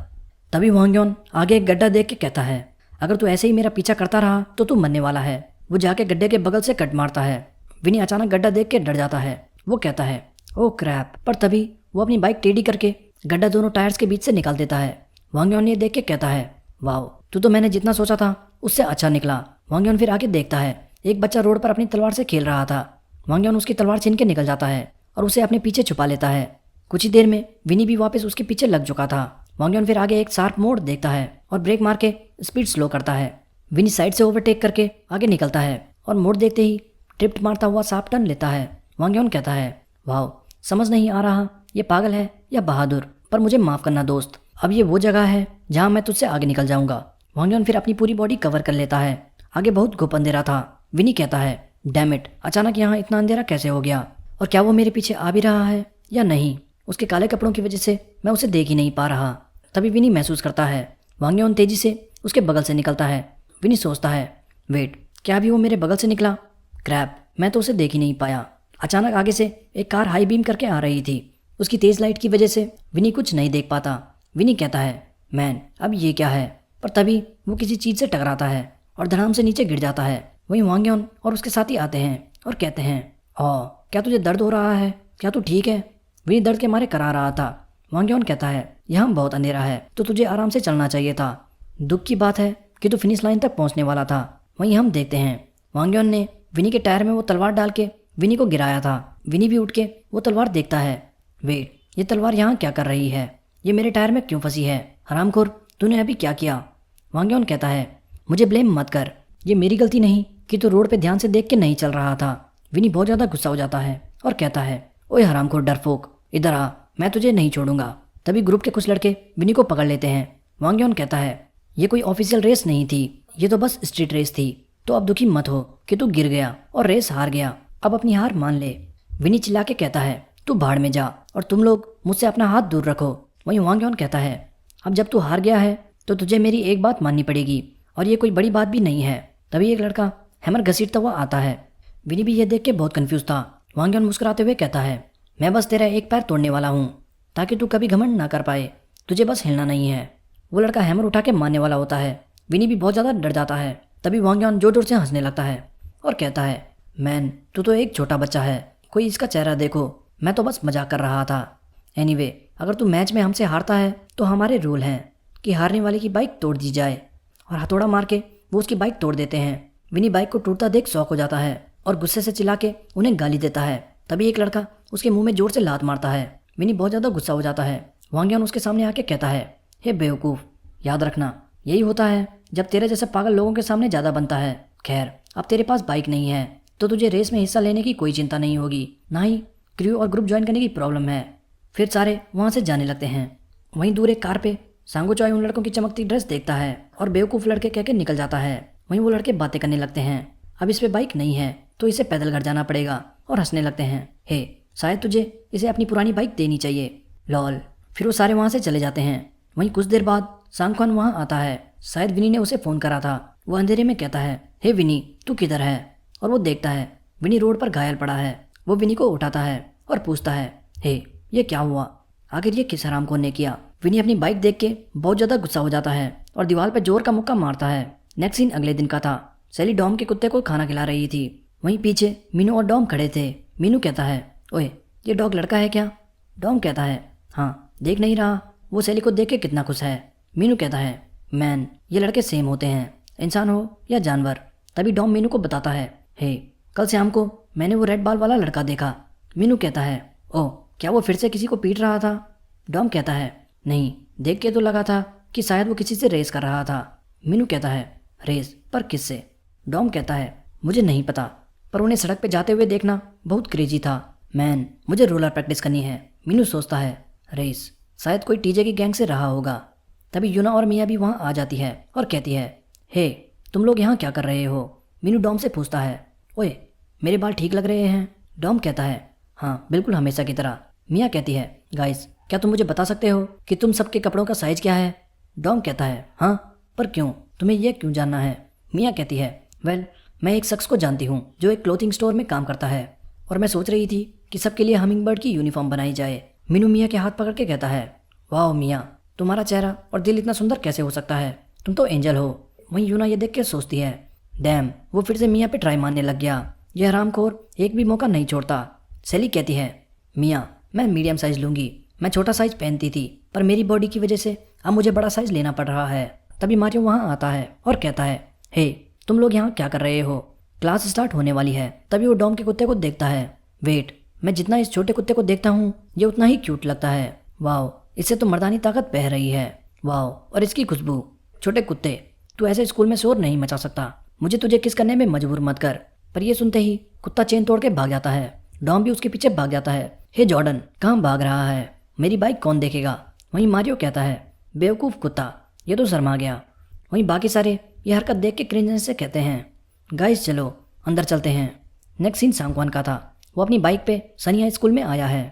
तभी वांग यॉन आगे एक गड्ढा देख के कहता है, अगर तू ऐसे ही मेरा पीछा करता रहा तो तू मरने वाला है। वो जाके गड्ढे के बगल से कट मारता है। विनी अचानक गड्ढा देख के डर जाता है। वो कहता है, ओह क्रैप। पर तभी वो अपनी बाइक टेढ़ी करके गड्ढा दोनों टायर्स के बीच से निकाल देता है। वांग यॉन ये देख के कहता है, वाओ, तू तो मैंने जितना सोचा था उससे अच्छा निकला। वांग यॉन फिर आगे देखता है, एक बच्चा रोड पर अपनी तलवार से खेल रहा था। वांग यॉन उसकी तलवार छीन के निकल जाता है और उसे अपने पीछे छुपा लेता है। कुछ ही देर में विनी भी वापस उसके पीछे लग चुका था। वांग यॉन फिर आगे एक शार्प मोड़ देखता है और ब्रेक मार के स्पीड स्लो करता है। विनी साइड से ओवरटेक करके आगे निकलता है और मोड़ देखते ही ड्रिफ्ट मारता हुआ शार्प टर्न लेता है। वांग यॉन कहता है, वाओ, समझ नहीं आ रहा ये पागल है या बहादुर, पर मुझे माफ़ करना दोस्त, अब ये वो जगह है जहाँ मैं तुझसे आगे निकल जाऊंगा। वांग यॉन फिर अपनी पूरी बॉडी कवर कर लेता है। आगे बहुत घुप अंधेरा था। विनी कहता है, डैम इट, अचानक यहाँ इतना अंधेरा कैसे हो गया? और क्या वो मेरे पीछे आ भी रहा है या नहीं? उसके काले कपड़ों की वजह से मैं उसे देख ही नहीं पा रहा। तभी विनी महसूस करता है वांग यॉन तेजी से उसके बगल से निकलता है। विनी सोचता है, वेट, क्या भी वो मेरे बगल से निकला? क्रैप, मैं तो उसे देख ही नहीं पाया। अचानक आगे से एक कार हाई बीम करके आ रही थी। उसकी तेज लाइट की वजह से विनी कुछ नहीं देख पाता। विनी कहता है, मैन, अब ये क्या है? पर तभी वो किसी चीज़ से टकराता है और धड़ाम से नीचे गिर जाता है। वहीं वांग यॉन और उसके साथी आते हैं और कहते हैं, क्या तुझे दर्द हो रहा है? क्या तू ठीक है? विनी दर्द के मारे करा रहा था। वांग यॉन कहता है, यहाँ बहुत अंधेरा है तो तुझे आराम से चलना चाहिए था। दुख की बात है कि तू फिनिश लाइन तक पहुँचने वाला था। वहीं हम देखते हैं वांग यॉन ने विनी के टायर में वो तलवार डाल के विनी को गिराया था। विनी भी उठ के वो तलवार देखता है। वेट, ये तलवार यहाँ क्या कर रही है? ये मेरे टायर में क्यों फंसी है? हरामखोर, तूने अभी क्या किया? वांग यॉन कहता है, मुझे ब्लेम मत कर, ये मेरी गलती नहीं कि तू रोड पे ध्यान से देख के नहीं चल रहा था। विनी बहुत ज़्यादा गुस्सा हो जाता है और कहता है, ओए हरामखोर डरपोक, इधर आ, मैं तुझे नहीं छोड़ूंगा। तभी ग्रुप के कुछ लड़के विनी को पकड़ लेते हैं। वांग यॉन कहता है, ये कोई ऑफिशियल रेस नहीं थी, ये तो बस स्ट्रीट रेस थी, तो अब दुखी मत हो कि तू गिर गया और रेस हार गया, अब अपनी हार मान ले। विनी चिल्ला के कहता है, तू भाड़ में जा और तुम लोग मुझसे अपना हाथ दूर रखो। वहीं वांग यॉन कहता है, अब जब तू हार गया है तो तुझे मेरी एक बात माननी पड़ेगी और ये कोई बड़ी बात भी नहीं है। तभी एक लड़का हैमर घसीटता हुआ आता है। विनी भी ये देख के बहुत कंफ्यूज था। वांग यॉन मुस्कुराते हुए कहता है, मैं बस तेरा एक पैर तोड़ने वाला हूँ ताकि तू कभी घमंड ना कर पाए, तुझे बस हिलना नहीं है। वो लड़का हैमर उठा के मारने वाला होता है। विनी भी बहुत ज़्यादा डर जाता है। तभी वांग यॉन जोर जोर से हंसने लगता है और कहता है, मैन, तू तो एक छोटा बच्चा है, कोई इसका चेहरा देखो, मैं तो बस मजाक कर रहा था। एनीवे, अगर तू मैच में हमसे हारता है तो हमारे रूल हैं कि हारने वाले की बाइक तोड़ दी जाए। और हथौड़ा मार के वो उसकी बाइक तोड़ देते हैं। विनी बाइक को टूटता देख शॉक हो जाता है और गुस्से से चिल्ला के उन्हें गाली देता है। तभी एक लड़का उसके मुंह में जोर से लात मारता है। विनी बहुत ज़्यादा गुस्सा हो जाता है। वांग यॉन उसके सामने आके कहता है, हे बेवकूफ़, याद रखना यही होता है जब तेरे जैसे पागल लोगों के सामने ज़्यादा बनता है। खैर, अब तेरे पास बाइक नहीं है तो तुझे रेस में हिस्सा लेने की कोई चिंता नहीं होगी, ना ही क्रू और ग्रुप ज्वाइन करने की प्रॉब्लम है। फिर सारे वहाँ से जाने लगते हैं। वहीं दूर एक कार पे सांगो चॉय उन लड़कों की चमकती ड्रेस देखता है और बेवकूफ़ लड़के कह के निकल जाता है। वहीं वो लड़के बातें करने लगते हैं। अब इस पे बाइक नहीं है तो इसे पैदल घर जाना पड़ेगा और हंसने लगते हैं। हे, शायद तुझे इसे अपनी पुरानी बाइक देनी चाहिए। लॉल। फिर वो सारे वहाँ से चले जाते हैं। वहीं कुछ देर बाद सांगख्वान वहाँ आता है। शायद विनी ने उसे फ़ोन करा था। वो अंधेरे में कहता है, हे विनी, तू किधर है? और वो देखता है विनी रोड पर घायल पड़ा है। वो विनी को उठाता है और पूछता है, हे, ये क्या हुआ? आखिर ये किस हरामखोर ने किया? विनी अपनी बाइक देख के बहुत ज़्यादा गुस्सा हो जाता है और दीवार पर जोर का मुक्का मारता है। नेक्स्ट सीन अगले दिन का था। सैली डॉम के कुत्ते को खाना खिला रही थी। वहीं पीछे मीनू और डॉम खड़े थे। मीनू कहता है, ओए, ये डॉग लड़का है क्या? डॉम कहता है, हाँ, देख नहीं रहा वो सैली को देख के कितना खुश है। मीनू कहता है, मैन, ये लड़के सेम होते हैं, इंसान हो या जानवर। तभी डॉम मीनू को बताता है, हे, कल शाम को मैंने वो रेड बाल वाला लड़का देखा। मीनू कहता है, ओह, क्या वो फिर से किसी को पीट रहा था? डॉम कहता है, नहीं, देख के तो लगा था कि शायद वो किसी से रेस कर रहा था। मीनू कहता है, रेस? पर किससे? डॉम कहता है, मुझे नहीं पता, पर उन्हें सड़क पे जाते हुए देखना बहुत क्रेजी था। मैन, मुझे रोलर प्रैक्टिस करनी है। मीनू सोचता है, रेस शायद कोई टीजे की गैंग से रहा होगा। तभी यूना और मिया भी वहाँ आ जाती है और कहती है, हे, तुम लोग यहाँ क्या कर रहे हो? मीनू डॉम से पूछता है, ओए, मेरे बाल ठीक लग रहे हैं? डॉम कहता है, हाँ, बिल्कुल हमेशा की तरह। मिया कहती है, गाइस, क्या तुम मुझे बता सकते हो कि तुम सबके कपड़ों का साइज क्या है? डॉम कहता है, हाँ, पर क्यों? तुम्हें यह क्यों जानना है? मिया कहती है, वेल, मैं एक शख्स को जानती हूँ जो एक क्लोथिंग स्टोर में काम करता है और मैं सोच रही थी कि सबके लिए हमिंगबर्ड की यूनिफॉर्म बनाई जाए। मीनू मिया के हाथ पकड़ के कहता है, वाह मिया, तुम्हारा चेहरा और दिल इतना सुंदर कैसे हो सकता है? तुम तो एंजल हो। वहीं यूना ये देख के सोचती है, डैम, वो फिर से मिया पे ट्राई मारने लग गया। यह हरामखोर एक भी मौका नहीं छोड़ता। सैली कहती है, मिया, मैं मीडियम साइज लूँगी। मैं छोटा साइज पहनती थी पर मेरी बॉडी की वजह से अब मुझे बड़ा साइज लेना पड़ रहा है। तभी मारियो वहाँ आता है और कहता है, हे, तुम लोग यहाँ क्या कर रहे हो? क्लास स्टार्ट होने वाली है। तभी वो डॉम के कुत्ते को देखता है। वेट, मैं जितना इस छोटे कुत्ते को देखता हूँ ये उतना ही क्यूट लगता है। वाह, इससे तो मर्दानी ताकत बह रही है। वाह, और इसकी खुशबू। छोटे कुत्ते, तू ऐसे स्कूल में शोर नहीं मचा सकता। मुझे तुझे किस करने में मजबूर मत कर। पर ये सुनते ही कुत्ता चेन तोड़ के भाग जाता है। डॉम भी उसके पीछे भाग जाता है। हे जॉर्डन, कहाँ भाग रहा है? मेरी बाइक कौन देखेगा? वहीं मारियो कहता है, बेवकूफ़ कुत्ता, ये तो शर्मा गया। वहीं बाकी सारे ये हरकत देख के क्रिंजनेस से कहते हैं, गाइस चलो अंदर चलते हैं। नेक्स्ट सीन सांगख्वान का था। वो अपनी बाइक पे सनिया स्कूल में आया है।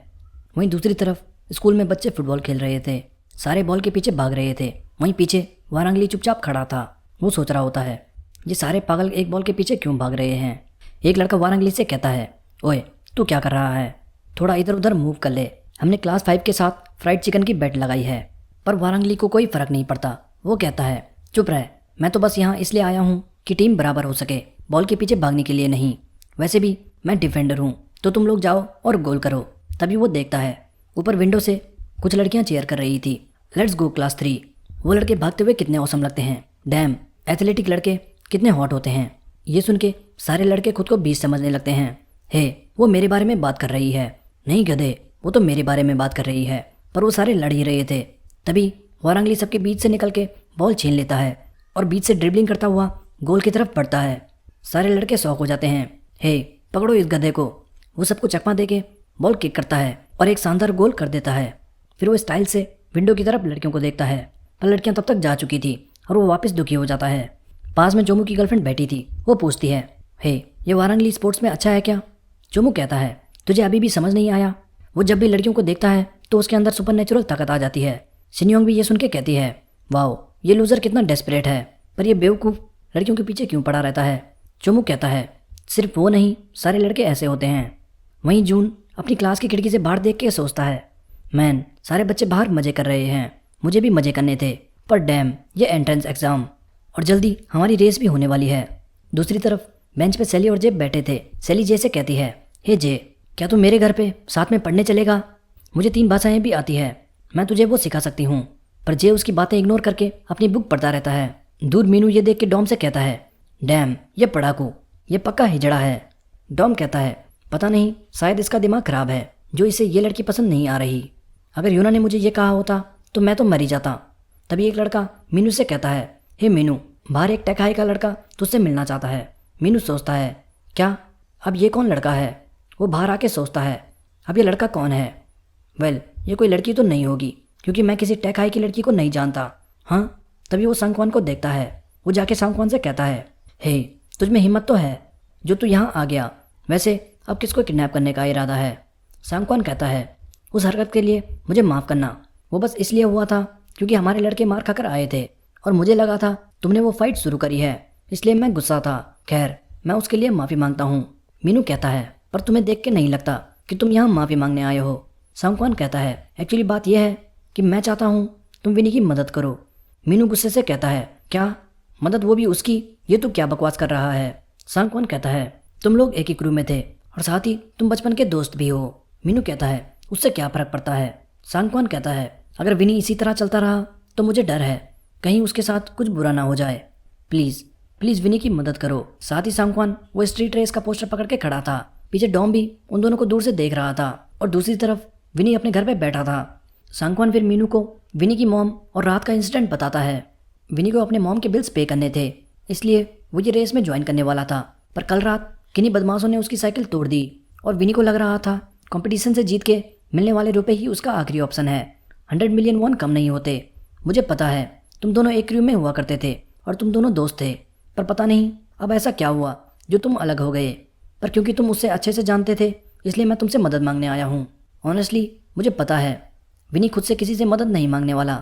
वहीं दूसरी तरफ स्कूल में बच्चे फुटबॉल खेल रहे थे। सारे बॉल के पीछे भाग रहे थे। वहीं पीछे वारंगली चुपचाप खड़ा था। वो सोच रहा होता है, ये सारे पागल एक बॉल के पीछे क्यों भाग रहे हैं? एक लड़का वारंगली से कहता है, ओए, तू क्या कर रहा है? थोड़ा इधर उधर मूव कर ले। हमने क्लास 5 के साथ फ्राइड चिकन की बेट लगाई है। पर वारंगली को कोई फ़र्क नहीं पड़ता। वो कहता है, चुप रह, मैं तो बस यहाँ इसलिए आया हूँ कि टीम बराबर हो सके, बॉल के पीछे भागने के लिए नहीं। वैसे भी मैं डिफेंडर हूँ, तो तुम लोग जाओ और गोल करो। तभी वो देखता है ऊपर विंडो से कुछ लड़कियाँ चेयर कर रही थी। Let's go class 3। वो लड़के भागते हुए कितने औसम लगते हैं। डैम, एथलेटिक लड़के कितने हॉट होते हैं। ये सुन के सारे लड़के खुद को बीच समझने लगते हैं। हे, वो मेरे बारे में बात कर रही है। नहीं गधे, वो तो मेरे बारे में बात कर रही है। पर वो सारे लड़ ही रहे थे। तभी वारंगली सबके बीच से निकल के बॉल छीन लेता है और बीच से ड्रिबलिंग करता हुआ गोल की तरफ बढ़ता है। सारे लड़के शौक हो जाते हैं। हे, पकड़ो इस गधे को। वो सबको चकमा दे के बॉल किक करता है और एक शानदार गोल कर देता है। फिर वो स्टाइल से विंडो की तरफ लड़कियों को देखता है, पर लड़कियां तब तक जा चुकी थी और वो वापस दुखी हो जाता है। पास में जोमू की गर्लफ्रेंड बैठी थी। वो पूछती है, हे, ये वारंगली स्पोर्ट्स में अच्छा है क्या? जोमू कहता है, तुझे अभी भी समझ नहीं आया? वो जब भी लड़कियों को देखता है तो उसके अंदर सुपर नेचुरल ताकत आ जाती है। सिन्योंग भी ये सुन के कहती है, वाओ, ये लूज़र कितना डेस्परेट है, पर ये बेवकूफ़ लड़कियों के पीछे क्यों पड़ा रहता है? जोमू कहता है, सिर्फ वो नहीं, सारे लड़के ऐसे होते हैं। वहीं जून अपनी क्लास की खिड़की से बाहर देख के सोचता है, मैन, सारे बच्चे बाहर मज़े कर रहे हैं, मुझे भी मज़े करने थे, पर डैम, ये एंट्रेंस एग्ज़ाम और जल्दी हमारी रेस भी होने वाली है। दूसरी तरफ बेंच पे सैली और जे बैठे थे। सैली जे से कहती है, हे जे, क्या तू मेरे घर पे साथ में पढ़ने चलेगा? मुझे 3 भाषाएं भी आती है, मैं तुझे वो सिखा सकती हूँ। पर जे उसकी बातें इग्नोर करके अपनी बुक पढ़ता रहता है। दूर मीनू ये देख के डॉम से कहता है, डैम, ये पढ़ाकू, ये पक्का हिजड़ा है। डॉम कहता है, पता नहीं, शायद इसका दिमाग खराब है जो इसे ये लड़की पसंद नहीं आ रही। अगर यूना ने मुझे ये कहा होता तो मैं तो मर ही जाता। तभी एक लड़का मीनू से कहता है, हे मीनू, बाहर एक टेक हाई का लड़का तुझसे मिलना चाहता है। मीनू सोचता है, क्या? अब ये कौन लड़का है? वो बाहर आके सोचता है, अब ये लड़का कौन है? वेल, ये कोई लड़की तो नहीं होगी। क्योंकि मैं किसी टेक हाई की लड़की को नहीं जानता। हाँ, तभी वो सांगक्वान को देखता है। वो जाके सांगक्वान से कहता है, हे, तुझ में हिम्मत तो है जो तू यहाँ आ गया। वैसे अब किसको किडनैप करने का इरादा है? सांगक्वान कहता है, उस हरकत के लिए मुझे माफ़ करना। वो बस इसलिए हुआ था क्योंकि हमारे लड़के मार खाकर आए थे और मुझे लगा था तुमने वो फाइट शुरू करी है, इसलिए मैं गुस्सा था। खैर, मैं उसके लिए माफ़ी मांगता हूँ। मीनू कहता है, पर तुम्हें देख के नहीं लगता कि तुम यहाँ माफ़ी मांगने आए हो। सांगक्वान कहता है, एक्चुअली बात यह है कि मैं चाहता हूँ तुम विनी की मदद करो। मीनू गुस्से से कहता है, क्या मदद, वो भी उसकी? ये तू क्या बकवास कर रहा है? सांगक्वान कहता है, तुम लोग एक ही क्रू में थे और साथ ही तुम बचपन के दोस्त भी हो। मीनू कहता है, उससे क्या फ़र्क पड़ता है? सांगक्वान कहता है, अगर विनी इसी तरह चलता रहा तो मुझे डर है कहीं उसके साथ कुछ बुरा ना हो जाए। प्लीज़ प्लीज़ विनी की मदद करो। साथ ही सांगक्वान वो स्ट्रीट रेस का पोस्टर पकड़ के खड़ा था। पीछे डॉम भी उन दोनों को दूर से देख रहा था और दूसरी तरफ विनी अपने घर पे बैठा था। सांगक्वान फिर मीनू को विनी की मॉम और रात का इंसिडेंट बताता है। विनी को अपने मॉम के बिल्स पे करने थे, इसलिए वो ये रेस में ज्वाइन करने वाला था, पर कल रात किन्हीं बदमाशों ने उसकी साइकिल तोड़ दी और विनी को लग रहा था कंपटीशन से जीत के मिलने वाले रुपए ही उसका आखिरी ऑप्शन है। 100 मिलियन वॉन कम नहीं होते। मुझे पता है तुम दोनों एक क्रू में हुआ करते थे और तुम दोनों दोस्त थे, पर पता नहीं अब ऐसा क्या हुआ जो तुम अलग हो गए। पर क्योंकि तुम उससे अच्छे से जानते थे इसलिए मैं तुमसे मदद मांगने आया हूँ। ऑनेस्टली मुझे पता है विनी खुद से किसी से मदद नहीं मांगने वाला,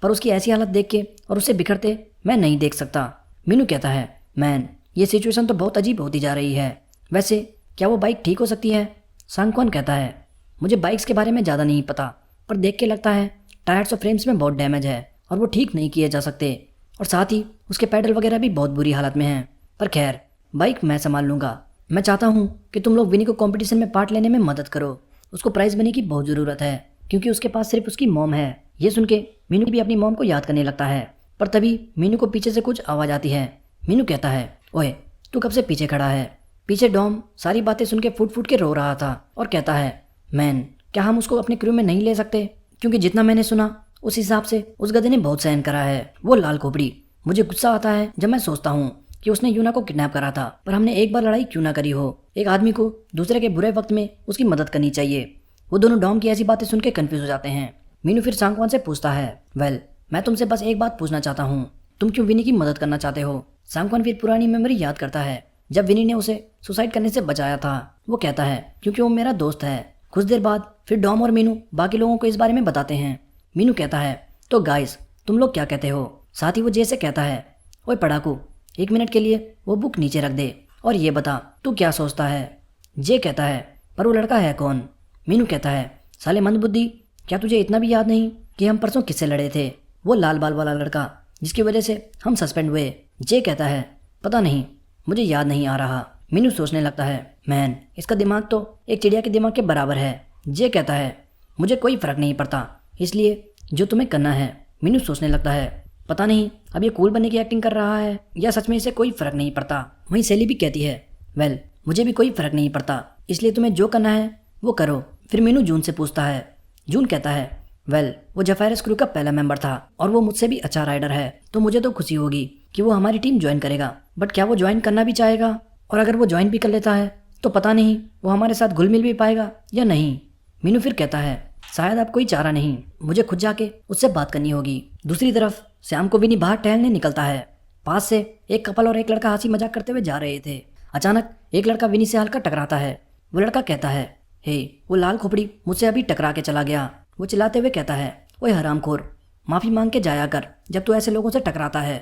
पर उसकी ऐसी हालत देख के और उसे बिखरते मैं नहीं देख सकता। मीनू कहता है, मैन, ये सिचुएशन तो बहुत अजीब होती जा रही है। वैसे क्या वो बाइक ठीक हो सकती है? सांगक्वान कहता है, मुझे बाइक्स के बारे में ज़्यादा नहीं पता, पर देख के लगता है टायर्स और फ्रेम्स में बहुत डैमेज है और वो ठीक नहीं किए जा सकते, और साथ ही उसके पैडल वगैरह भी बहुत बुरी हालत में हैं। पर खैर, बाइक मैं संभाल लूँगा। मैं चाहता हूँ कि तुम लोग विनी को कंपटीशन में पार्ट लेने में मदद करो। उसको प्राइज़ मनी की बहुत ज़रूरत है क्योंकि उसके पास सिर्फ उसकी मॉम है। ये सुन के मीनू भी अपनी मॉम को याद करने लगता है, पर तभी मीनू को पीछे से कुछ आवाज़ आती है। मीनू कहता है, ओए, तू कब से पीछे खड़ा है? पीछे डॉम सारी बातें सुन के फूट फूट के रो रहा था और कहता है, मैन, क्या हम उसको अपने क्रू में नहीं ले सकते? क्योंकि जितना मैंने सुना उस हिसाब से उस गधे ने बहुत सहन करा है। वो लाल खोपड़ी। मुझे गुस्सा आता है जब मैं सोचता हूँ कि उसने यूना को किडनैप करा था, पर हमने एक बार लड़ाई क्यों ना करी हो। एक आदमी को दूसरे के बुरे वक्त में उसकी मदद करनी चाहिए। वो दोनों डॉम की ऐसी बातें सुन के कन्फ्यूज हो जाते हैं। मीनू फिर सांगक्वान से पूछता है, वेल, मैं तुमसे बस एक बात पूछना चाहता हूँ, तुम क्यों विनी की मदद करना चाहते हो? सांगक्वान फिर पुरानी मेमोरी याद करता है जब विनी ने उसे सुसाइड करने से बचाया था। वो कहता है, क्योंकि वो मेरा दोस्त है। कुछ देर बाद फिर डॉम और मीनू बाकी लोगों को इस बारे में बताते हैं। मीनू कहता है, तो गाइस, तुम लोग क्या कहते हो? साथ ही वो जे से कहता है, ओए पढ़ाकू, 1 मिनट के लिए वो बुक नीचे रख दे और ये बता तू क्या सोचता है? जे कहता है, पर वो लड़का है कौन? मीनू कहता है, साले मंदबुद्धि, क्या तुझे इतना भी याद नहीं कि हम परसों किससे लड़े थे? वो लाल बाल वाला लड़का जिसकी वजह से हम सस्पेंड हुए। जे कहता है, पता नहीं, मुझे याद नहीं आ रहा। मीनू सोचने लगता है, मैन, इसका दिमाग तो एक चिड़िया के दिमाग के बराबर है। जे कहता है, मुझे कोई फ़र्क नहीं पड़ता, इसलिए जो तुम्हें करना है। मीनू सोचने लगता है, पता नहीं अब ये कूल बनने की एक्टिंग कर रहा है या सच में इसे कोई फ़र्क नहीं पड़ता। वहीं सेली भी कहती है, वेल, मुझे भी कोई फ़र्क नहीं पड़ता, इसलिए तुम्हें जो करना है वो करो। फिर मीनू जून से पूछता है। जून कहता है, वेल, वो जफायरस क्रू का पहला मेंबर था और वो मुझसे भी अच्छा राइडर है, तो मुझे तो खुशी होगी कि वो हमारी टीम ज्वाइन करेगा। बट क्या वो ज्वाइन करना भी चाहेगा? और अगर वो ज्वाइन भी कर लेता है तो पता नहीं वो हमारे साथ घुल मिल भी पाएगा या नहीं। मीनू फिर कहता है, शायद अब कोई चारा नहीं, मुझे खुद जाके उससे बात करनी होगी। दूसरी तरफ शाम को विनी बाहर टहलने निकलता है। पास से एक कपल और एक लड़का हंसी मजाक करते हुए जा रहे थे। अचानक एक लड़का विनी से हल्का टकराता है। वो लड़का कहता है, हे, वो लाल खोपड़ी मुझसे अभी टकरा के चला गया। वो चिल्लाते हुए कहता है, ओए हरामखोर, माफ़ी मांग के जाया कर जब तू ऐसे लोगों से टकराता है।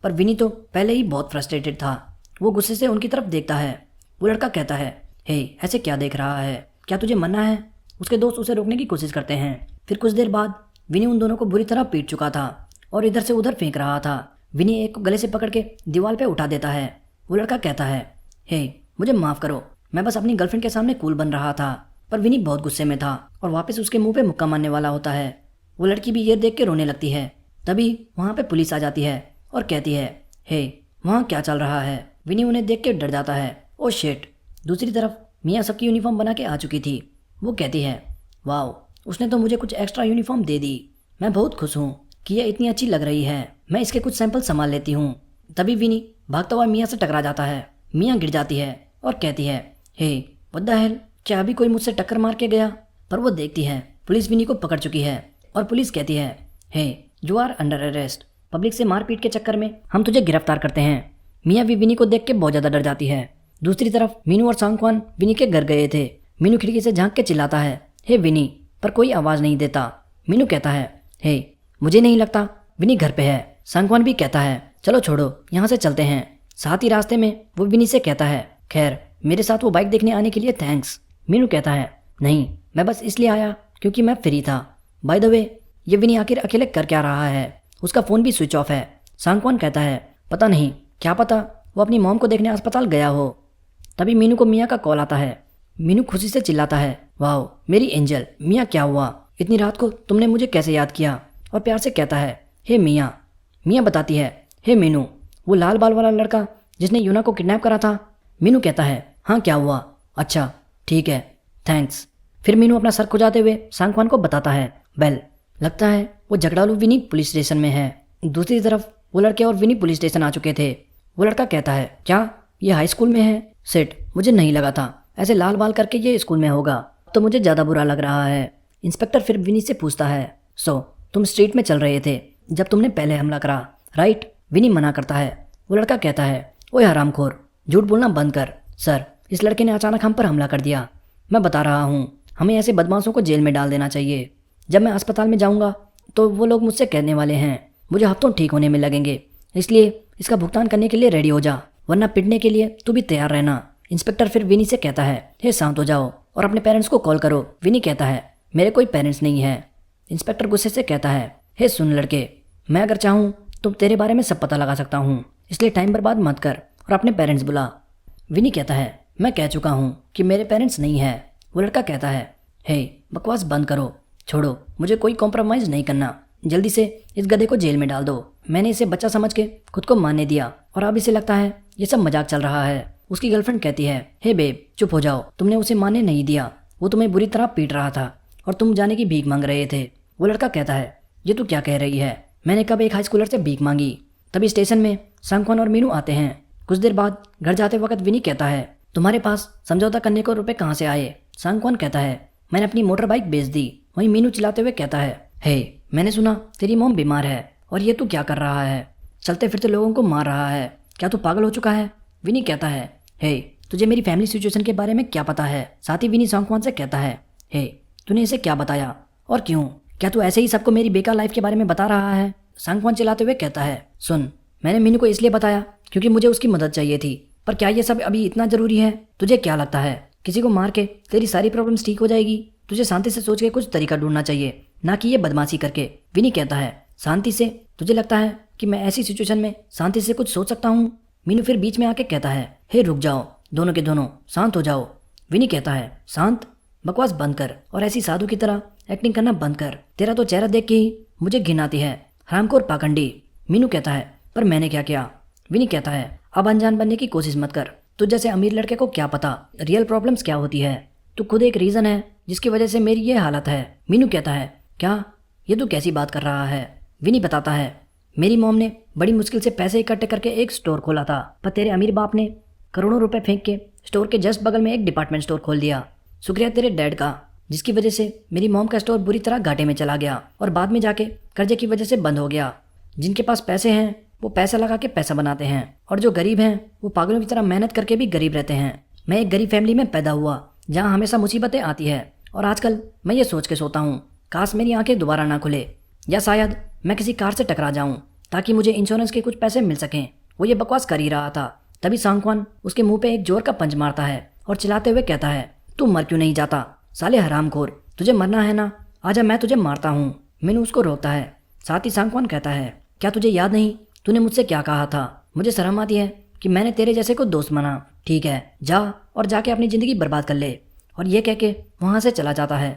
पर विनी तो पहले ही बहुत फ्रस्ट्रेटेड था। वो गुस्से से उनकी तरफ देखता है। वो लड़का कहता है, हे, ऐसे क्या देख रहा है? क्या तुझे मरना है? उसके दोस्त उसे रोकने की कोशिश करते हैं। फिर कुछ देर बाद विनी उन दोनों को बुरी तरह पीट चुका था और इधर से उधर फेंक रहा था। विनी एक को गले से पकड़ के दीवार पे उठा देता है। वो लड़का कहता है, हे, मुझे माफ़ करो, मैं बस अपनी गर्लफ्रेंड के सामने कूल बन रहा था। पर विनी बहुत गुस्से में था और वापस उसके मुंह पे मुक्का मारने वाला होता है। वो लड़की भी ये देख के रोने लगती है। तभी वहाँ पे पुलिस आ जाती है और कहती है, हे, वहाँ क्या चल रहा है? विनी उन्हें देख के डर जाता है। Oh shit. दूसरी तरफ मियाँ सबकी यूनिफॉर्म बना के आ चुकी थी। वो कहती है, वाओ, उसने तो मुझे कुछ एक्स्ट्रा यूनिफॉर्म दे दी। मैं बहुत खुश हूँ कि यह इतनी अच्छी लग रही है। मैं इसके कुछ सैंपल संभाल लेती हूँ। तभी विनी भागता हुआ मियाँ से टकरा जाता है। मियाँ गिर जाती है और कहती है, हे, व्हाट द हेल, क्या अभी कोई मुझसे टक्कर मार के गया? पर वो देखती है पुलिस विनी को पकड़ चुकी है। और पुलिस कहती है, hey you are under arrest. Public से मारपीट के चक्कर में हम तुझे गिरफ्तार करते हैं। मियाँ भी विनी को देख के बहुत ज़्यादा डर जाती है। दूसरी तरफ मीनू और सांगवान विनी के घर गए थे। मीनू खिड़की से झांक के चिल्लाता है, हे विनी, पर कोई आवाज़ नहीं देता। मीनू कहता है, हे मुझे नहीं लगता विनी घर पे है। सांगवान भी कहता है, चलो छोड़ो, यहाँ से चलते हैं। साथ ही रास्ते में वो विनी से कहता है, खैर मेरे साथ वो बाइक देखने आने के लिए थैंक्स। मीनू कहता है, नहीं मैं बस इसलिए आया क्योंकि मैं फ्री था। बाय द वे ये विनी आखिर अकेले कर क्या रहा है, उसका फ़ोन भी स्विच ऑफ है। सांगवान कहता है, पता नहीं, क्या पता वो अपनी मॉम को देखने अस्पताल गया हो। तभी मीनू को मियाँ का कॉल आता है। मीनू खुशी से चिल्लाता है, वाह मेरी एंजल। मियाँ क्या हुआ, इतनी रात को तुमने मुझे कैसे याद किया? और प्यार से कहता है, हे मियाँ। मियाँ बताती है, हे मीनू, वो लाल बाल वाला लड़का जिसने यूना को किडनैप करा था। मीनू कहता है, हाँ क्या हुआ? अच्छा ठीक है, थैंक्स। फिर मीनू अपना सर खुजाते हुए सांगवान को बताता है, वेल लगता है वो झगड़ालू विनी पुलिस स्टेशन में है। दूसरी तरफ वो लड़के और विनी पुलिस स्टेशन आ चुके थे। वो लड़का कहता है, क्या ये हाई स्कूल में है? सेठ मुझे नहीं लगा था ऐसे लाल बाल करके ये स्कूल में होगा, तो मुझे ज़्यादा बुरा लग रहा है। इंस्पेक्टर फिर विनी से पूछता है, सो तुम स्ट्रीट में चल रहे थे जब तुमने पहले हमला करा, राइट? विनी मना करता है। वो लड़का कहता है, ओए हरामखोर, झूठ बोलना बंद कर। सर इस लड़के ने अचानक हम पर हमला कर दिया। मैं बता रहा हूँ, हमें ऐसे बदमाशों को जेल में डाल देना चाहिए। जब मैं अस्पताल में जाऊँगा तो वो लोग मुझसे कहने वाले हैं मुझे हफ्तों ठीक होने में लगेंगे, इसलिए इसका भुगतान करने के लिए रेडी हो जा, वरना पिटने के लिए तू भी तैयार रहना। इंस्पेक्टर फिर विनी से कहता है, हे शांत हो जाओ और अपने पेरेंट्स को कॉल करो। विनी कहता है, मेरे कोई पेरेंट्स नहीं है। इंस्पेक्टर गुस्से से कहता है, हे सुन लड़के, मैं अगर चाहूँ तो तेरे बारे में सब पता लगा सकता हूँ, इसलिए टाइम बर्बाद मत कर और अपने पेरेंट्स बुला। विनी कहता है, मैं कह चुका हूँ कि मेरे पेरेंट्स नहीं है। वो लड़का कहता है, हे बकवास बंद करो, छोड़ो, मुझे कोई कॉम्प्रोमाइज़ नहीं करना। जल्दी से इस गधे को जेल में डाल दो। मैंने इसे बच्चा समझ के खुद को मारने दिया और अब इसे लगता है ये सब मजाक चल रहा है। उसकी गर्लफ्रेंड कहती है, हे बेब चुप हो जाओ, तुमने उसे मारने नहीं दिया, वो तुम्हें बुरी तरह पीट रहा था और तुम जाने की भीख मांग रहे थे। वो लड़का कहता है, ये तू क्या कह रही है, मैंने कब एक हाई स्कूलर से भीख मांगी? तभी स्टेशन में सांगवान और मीनू आते हैं। कुछ देर बाद घर जाते वक्त विनी कहता है, तुम्हारे पास समझौता करने को रुपए कहाँ से आए? सांगवान कहता है, मैंने अपनी मोटर बाइक बेच दी। वहीं मीनू चिल्लाते हुए कहता है, हे मैंने सुना तेरी मॉम बीमार है और ये तू क्या कर रहा है, चलते फिरते लोगों को मार रहा है, क्या तू पागल हो चुका है? विनी कहता है, हे तुझे मेरी फैमिली सिचुएशन के बारे में क्या पता है? साथ ही विनी सांगवान से कहता है, हे तूने इसे क्या बताया और क्यों? क्या तू ऐसे ही सबको मेरी बेकार लाइफ के बारे में बता रहा है? सांगवान चिल्लाते हुए कहता है, सुन, मैंने मीनू को इसलिए बताया क्योंकि मुझे उसकी मदद चाहिए थी, पर क्या ये सब अभी इतना ज़रूरी है? तुझे क्या लगता है किसी को मार के तेरी सारी प्रॉब्लम्स ठीक हो जाएगी? तुझे शांति से सोच के कुछ तरीका ढूंढना चाहिए, ना कि ये बदमाशी करके। विनी कहता है, शांति से? तुझे लगता है कि मैं ऐसी सिचुएशन में शांति से कुछ सोच सकता हूँ? मीनू फिर बीच में आके कहता है, हे रुक जाओ, दोनों के दोनों शांत हो जाओ। विनी कहता है, शांत? बकवास बंद कर और ऐसी साधु की तरह एक्टिंग करना बंद कर। तेरा तो चेहरा देख के ही मुझे घिन आती है, हरामखोर पाखंडी। मीनू कहता है, पर मैंने क्या किया? विनी कहता है, अब अनजान बनने की कोशिश मत कर। तुझ जैसे अमीर लड़के को क्या पता रियल प्रॉब्लम्स क्या होती है। तू खुद एक रीज़न है जिसकी वजह से मेरी ये हालत है। मीनू कहता है, क्या ये तू कैसी बात कर रहा है? विनी बताता है, मेरी मॉम ने बड़ी मुश्किल से पैसे इकट्ठे करके एक स्टोर खोला था, पर तेरे अमीर बाप ने करोड़ों रुपए फेंक के स्टोर के जस्ट बगल में एक डिपार्टमेंट स्टोर खोल दिया। शुक्रिया तेरे डैड का, जिसकी वजह से मेरी मॉम का स्टोर बुरी तरह घाटे में चला गया और बाद में जाके कर्जे की वजह से बंद हो गया। जिनके पास पैसे हैं वो पैसा लगा के पैसा बनाते हैं और जो गरीब हैं वो पागलों की तरह मेहनत करके भी गरीब रहते हैं। मैं एक गरीब फैमिली में पैदा हुआ जहाँ हमेशा मुसीबतें आती है और आजकल मैं ये सोच के सोता हूँ, काश मेरी आंखें दोबारा ना खुले, या शायद मैं किसी कार से टकरा जाऊँ ताकि मुझे इंश्योरेंस के कुछ पैसे मिल सकें। वो ये बकवास कर ही रहा था, तभी सांगवान उसके मुंह पे एक जोर का पंच मारता है और चिल्लाते हुए कहता है, तू मर क्यों नहीं जाता साले हरामखोर, तुझे मरना है ना, आजा मैं तुझे मारता हूँ। मीनू उसको रोकता है। साथ ही सांगवान कहता है, क्या तुझे याद नहीं तूने मुझसे क्या कहा था? मुझे शर्म आती है कि मैंने तेरे जैसे को दोस्त माना। ठीक है, जा और जाके अपनी ज़िंदगी बर्बाद कर ले। और ये कह के वहाँ से चला जाता है।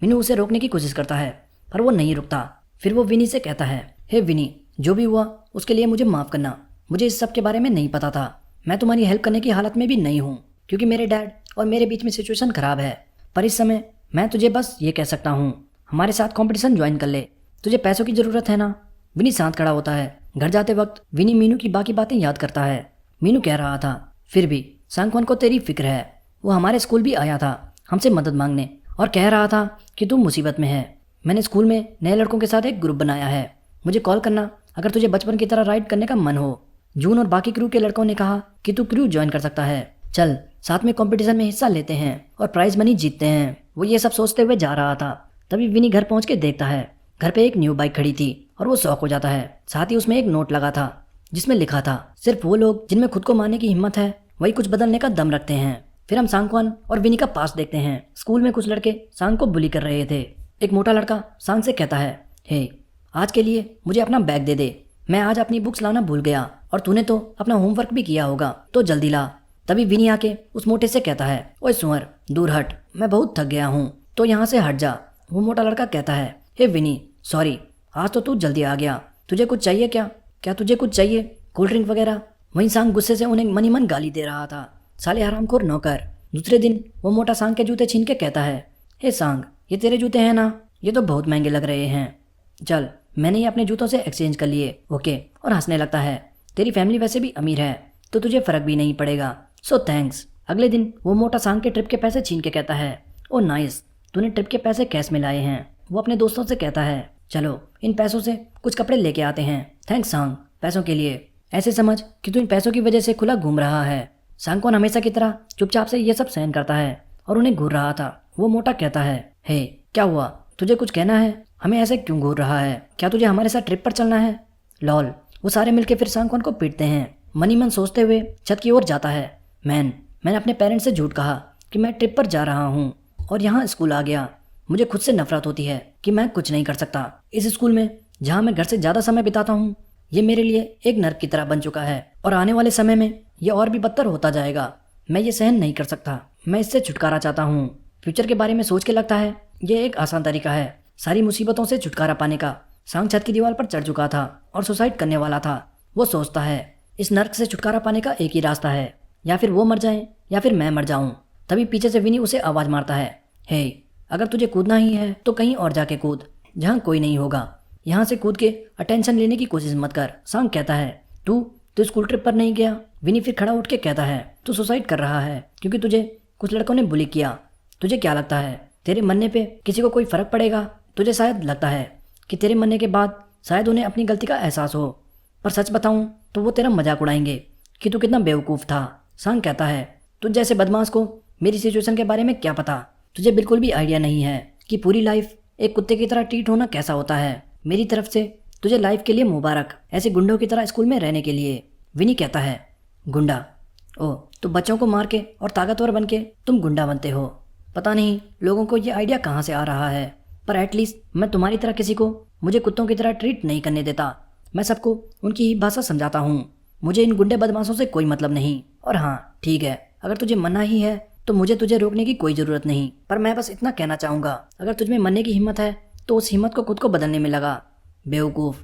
मीनू उसे रोकने की कोशिश करता है पर वो नहीं रुकता। फिर वो विनी से कहता है, हे विनी, जो भी हुआ उसके लिए मुझे माफ़ करना। मुझे इस सब के बारे में नहीं पता था। मैं तुम्हारी हेल्प करने की हालत में भी नहीं हूँ क्योंकि मेरे डैड और मेरे बीच में सिचुएशन ख़राब है। पर इस समय मैं तुझे बस ये कह सकता हूँ, हमारे साथ कंपटीशन ज्वाइन कर ले। तुझे पैसों की ज़रूरत है ना? विनी शांत खड़ा होता है। घर जाते वक्त विनी मीनू की बाकी बातें याद करता है। मीनू कह रहा था, फिर भी सांगवान को तेरी फिक्र है। वो हमारे स्कूल भी आया था हमसे मदद मांगने और कह रहा था कि तू मुसीबत में है। मैंने स्कूल में नए लड़कों के साथ एक ग्रुप बनाया है, मुझे कॉल करना अगर तुझे बचपन की तरह राइड करने का मन हो। जून और बाकी क्रू के लड़कों ने कहा कि तू क्रू ज्वाइन कर सकता है, चल साथ में कंपटीशन में हिस्सा लेते हैं और प्राइज मनी जीतते हैं। वो ये सब सोचते हुए जा रहा था, तभी विनी घर पहुंच के देखता है घर पे एक न्यू बाइक खड़ी थी और वो शौक हो जाता है। साथ ही उसमें एक नोट लगा था जिसमें लिखा था, सिर्फ वो लोग जिनमें खुद को मारने की हिम्मत है वही कुछ बदलने का दम रखते हैं। फिर हम सांगवान और विनी का पास देखते हैं। स्कूल में कुछ लड़के सांग को बुली कर रहे थे। एक मोटा लड़का सांग से कहता है, हे आज के लिए मुझे अपना बैग दे दे, मैं आज अपनी बुक्स लाना भूल गया और तूने तो अपना होमवर्क भी किया होगा तो जल्दी ला। तभी विनी आके उस मोटे से कहता है, ओए सुअर दूर हट, मैं बहुत थक गया हूँ तो यहाँ से हट जा। वो मोटा लड़का कहता है, हे विनी सॉरी, आज तो तू जल्दी आ गया, तुझे कुछ चाहिए क्या? क्या तुझे कुछ चाहिए, कोल्ड ड्रिंक वगैरह? वहीं सांग गुस्से से उन्हें मनी मन गाली दे रहा था, साले हरामखोर नौकर। दूसरे दिन वो मोटा सांग के जूते छीन के कहता है, हे सांग ये तेरे जूते हैं ना, ये तो बहुत महंगे लग रहे हैं, चल मैंने ये अपने जूतों से एक्सचेंज कर लिए, ओके। और हंसने लगता है, तेरी फैमिली वैसे भी अमीर है तो तुझे फर्क भी नहीं पड़ेगा, सो थैंक्स। अगले दिन वो मोटा सांग के ट्रिप के पैसे छीन के कहता है, ओ नाइस, तूने ट्रिप के पैसे कैश में लाए हैं। वो अपने दोस्तों से कहता है, चलो इन पैसों से कुछ कपड़े लेके आते हैं। थैंक्स सांग पैसों के लिए, ऐसे समझ कि तू इन पैसों की वजह से खुला घूम रहा है। सांगवान हमेशा की तरह चुपचाप से ये सब सहन करता है और उन्हें घूर रहा था। वो मोटा कहता है, हे क्या हुआ, तुझे कुछ कहना है? हमें ऐसे क्यों घूर रहा है? क्या तुझे हमारे साथ ट्रिप पर चलना है? लॉल। वो सारे मिलके फिर सांगवान को पीटते हैं। मनी मन सोचते हुए छत की ओर जाता है, मैंने अपने पेरेंट्स से झूठ कहा कि मैं ट्रिप पर जा रहा हूँ और यहाँ स्कूल आ गया। मुझे खुद से नफरत होती है कि मैं कुछ नहीं कर सकता। इस स्कूल में जहाँ मैं घर से ज़्यादा समय बिताता हूँ ये मेरे लिए एक नर्क की तरह बन चुका है और आने वाले समय में ये और भी बदतर होता जाएगा। मैं ये सहन नहीं कर सकता, मैं इससे छुटकारा चाहता हूँ। फ्यूचर के बारे में सोच के लगता है ये एक आसान तरीका है सारी मुसीबतों से छुटकारा पाने का। सांग छत की दीवार पर चढ़ चुका था और सुसाइड करने वाला था। वो सोचता है इस नर्क से छुटकारा पाने का एक ही रास्ता है, या फिर वो मर जाए या फिर मैं मर जाऊं। तभी पीछे से विनी उसे आवाज मारता है, हे अगर तुझे कूदना ही है तो कहीं और जाके कूद जहाँ कोई नहीं होगा, यहाँ से कूद के अटेंशन लेने की कोशिश मत कर। सांग कहता है, तू स्कूल ट्रिप पर नहीं गया? विनी फिर खड़ा उठ के कहता है, तू सुसाइड कर रहा है क्योंकि तुझे कुछ लड़कों ने बुली किया। तुझे क्या लगता है तेरे मरने पे किसी को कोई फर्क पड़ेगा? तुझे शायद लगता है कि तेरे मरने के बाद शायद उन्हें अपनी गलती का एहसास हो, पर सच बताऊं तो वो तेरा मजाक उड़ाएंगे कि तू कितना बेवकूफ़ था। सांग कहता है, तुझ जैसे बदमाश को मेरी सिचुएशन के बारे में क्या पता? तुझे बिल्कुल भी आइडिया नहीं है कि पूरी लाइफ एक कुत्ते की तरह ट्रीट होना कैसा होता है। मेरी तरफ से तुझे लाइफ के लिए मुबारक, ऐसे गुंडों की तरह स्कूल में रहने के लिए। विनी कहता है, गुंडा? ओह, तो बच्चों को मार के और ताकतवर बन के तुम गुंडा बनते हो। पता नहीं लोगों को ये आइडिया कहाँ से आ रहा है, पर एटलीस्ट मैं तुम्हारी तरह किसी को मुझे कुत्तों की तरह ट्रीट नहीं करने देता। मैं सबको उनकी ही भाषा समझाता हूँ। मुझे इन गुंडे बदमाशों से कोई मतलब नहीं। और हाँ ठीक है, अगर तुझे मरना ही है तो मुझे तुझे रोकने की कोई ज़रूरत नहीं, पर मैं बस इतना कहना चाहूँगा, अगर तुझमें मरने की हिम्मत है तो उस हिम्मत को खुद को बदलने में लगा, बेवकूफ़।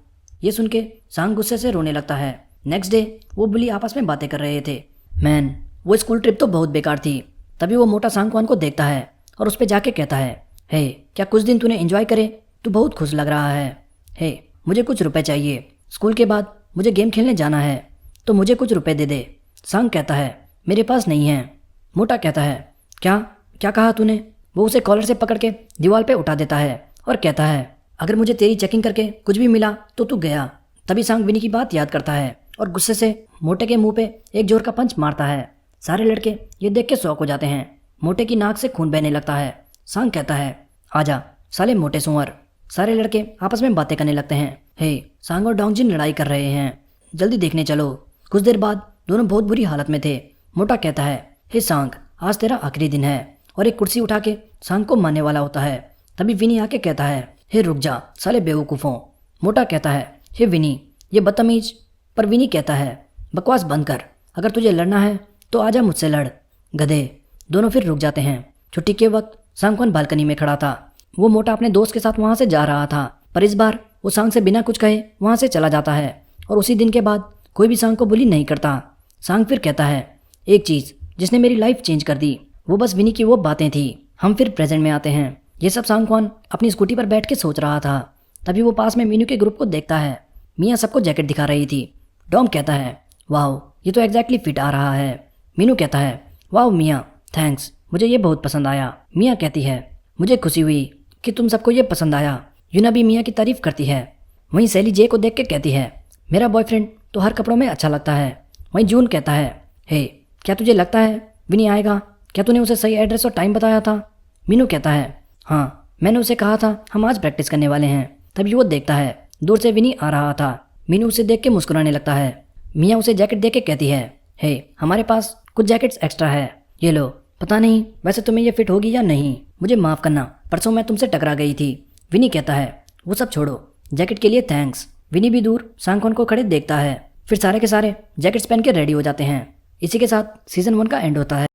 ये सुन के सांग गुस्से से रोने लगता है। नेक्स्ट डे वो बुली आपस में बातें कर रहे थे। मैन, वो स्कूल ट्रिप तो बहुत बेकार थी। तभी वो मोटा सांगवान को देखता है और उस पर जाके कहता है, हे क्या कुछ दिन तूने एंजॉय करे? तू बहुत खुश लग रहा है। हे मुझे कुछ रुपए चाहिए, स्कूल के बाद मुझे गेम खेलने जाना है तो मुझे कुछ रुपए दे दे। सांग कहता है, मेरे पास नहीं है। मोटा कहता है, क्या क्या कहा तूने? वो उसे कॉलर से पकड़ के दीवार पे उठा देता है और कहता है, अगर मुझे तेरी चेकिंग करके कुछ भी मिला तो तू गया। तभी सांग विनी की बात याद करता है और गुस्से से मोटे के मुंह पे एक जोर का पंच मारता है। सारे लड़के ये देख के शौक हो जाते हैं। मोटे की नाक से खून बहने लगता है। सांग कहता है, आजा साले मोटे सुअर। सारे लड़के आपस में बातें करने लगते हैं। हे सांग और डोंगजिन लड़ाई कर रहे हैं, जल्दी देखने चलो। कुछ देर बाद दोनों बहुत बुरी हालत में थे। मोटा कहता है, हे सांग आज तेरा आखिरी दिन है, और एक कुर्सी उठा के सांग को मारने वाला होता है। तभी विनी आके कहता है, हे रुक जा साले बेवकूफ़ों। मोटा कहता है, हे विनी ये बदतमीज। पर विनी कहता है, बकवास बंद कर, अगर तुझे लड़ना है तो आजा मुझसे लड़, गधे। दोनों फिर रुक जाते हैं। छुट्टी के वक्त सांगवान बालकनी में खड़ा था। वो मोटा अपने दोस्त के साथ वहाँ से जा रहा था, पर इस बार वो सांग से बिना कुछ कहे वहाँ से चला जाता है और उसी दिन के बाद कोई भी सांग को बुली नहीं करता। सांग फिर कहता है, एक चीज़ जिसने मेरी लाइफ चेंज कर दी वो बस विनी की वो बातें थी। हम फिर प्रेजेंट में आते हैं। ये सब सांगवान अपनी स्कूटी पर बैठ के सोच रहा था। तभी वो पास में मीनू के ग्रुप को देखता है। मियाँ सबको जैकेट दिखा रही थी। डॉम कहता है, वाह ये तो एग्जैक्टली फिट आ रहा है। मीनू कहता है, वाह मियाँ थैंक्स, मुझे ये बहुत पसंद आया। मियाँ कहती है, मुझे खुशी हुई कि तुम सबको ये पसंद आया। यूना भी मिया की तारीफ करती है। वहीं सैली जे को देख के कहती है, मेरा बॉयफ्रेंड तो हर कपड़ों में अच्छा लगता है। वहीं जून कहता है, हे क्या तुझे लगता है विनी आएगा? क्या तूने उसे सही एड्रेस और टाइम बताया था? मीनू कहता है, हाँ मैंने उसे कहा था हम आज प्रैक्टिस करने वाले हैं। तभी वो देखता है दूर से विनी आ रहा था। मीनू उसे देख के मुस्कुराने लगता है। मिया उसे जैकेट दे के कहती है, हे हमारे पास कुछ जैकेट्स एक्स्ट्रा है, ये लो। पता नहीं वैसे तुम्हें ये फिट होगी या नहीं, मुझे माफ़ करना, परसों मैं तुमसे टकरा गई थी। विनी कहता है, वो सब छोड़ो, जैकेट के लिए थैंक्स। विनी भी दूर सांगखोन को खड़े देखता है। फिर सारे के सारे जैकेट्स पहन के रेडी हो जाते हैं। इसी के साथ सीज़न 1 का एंड होता है।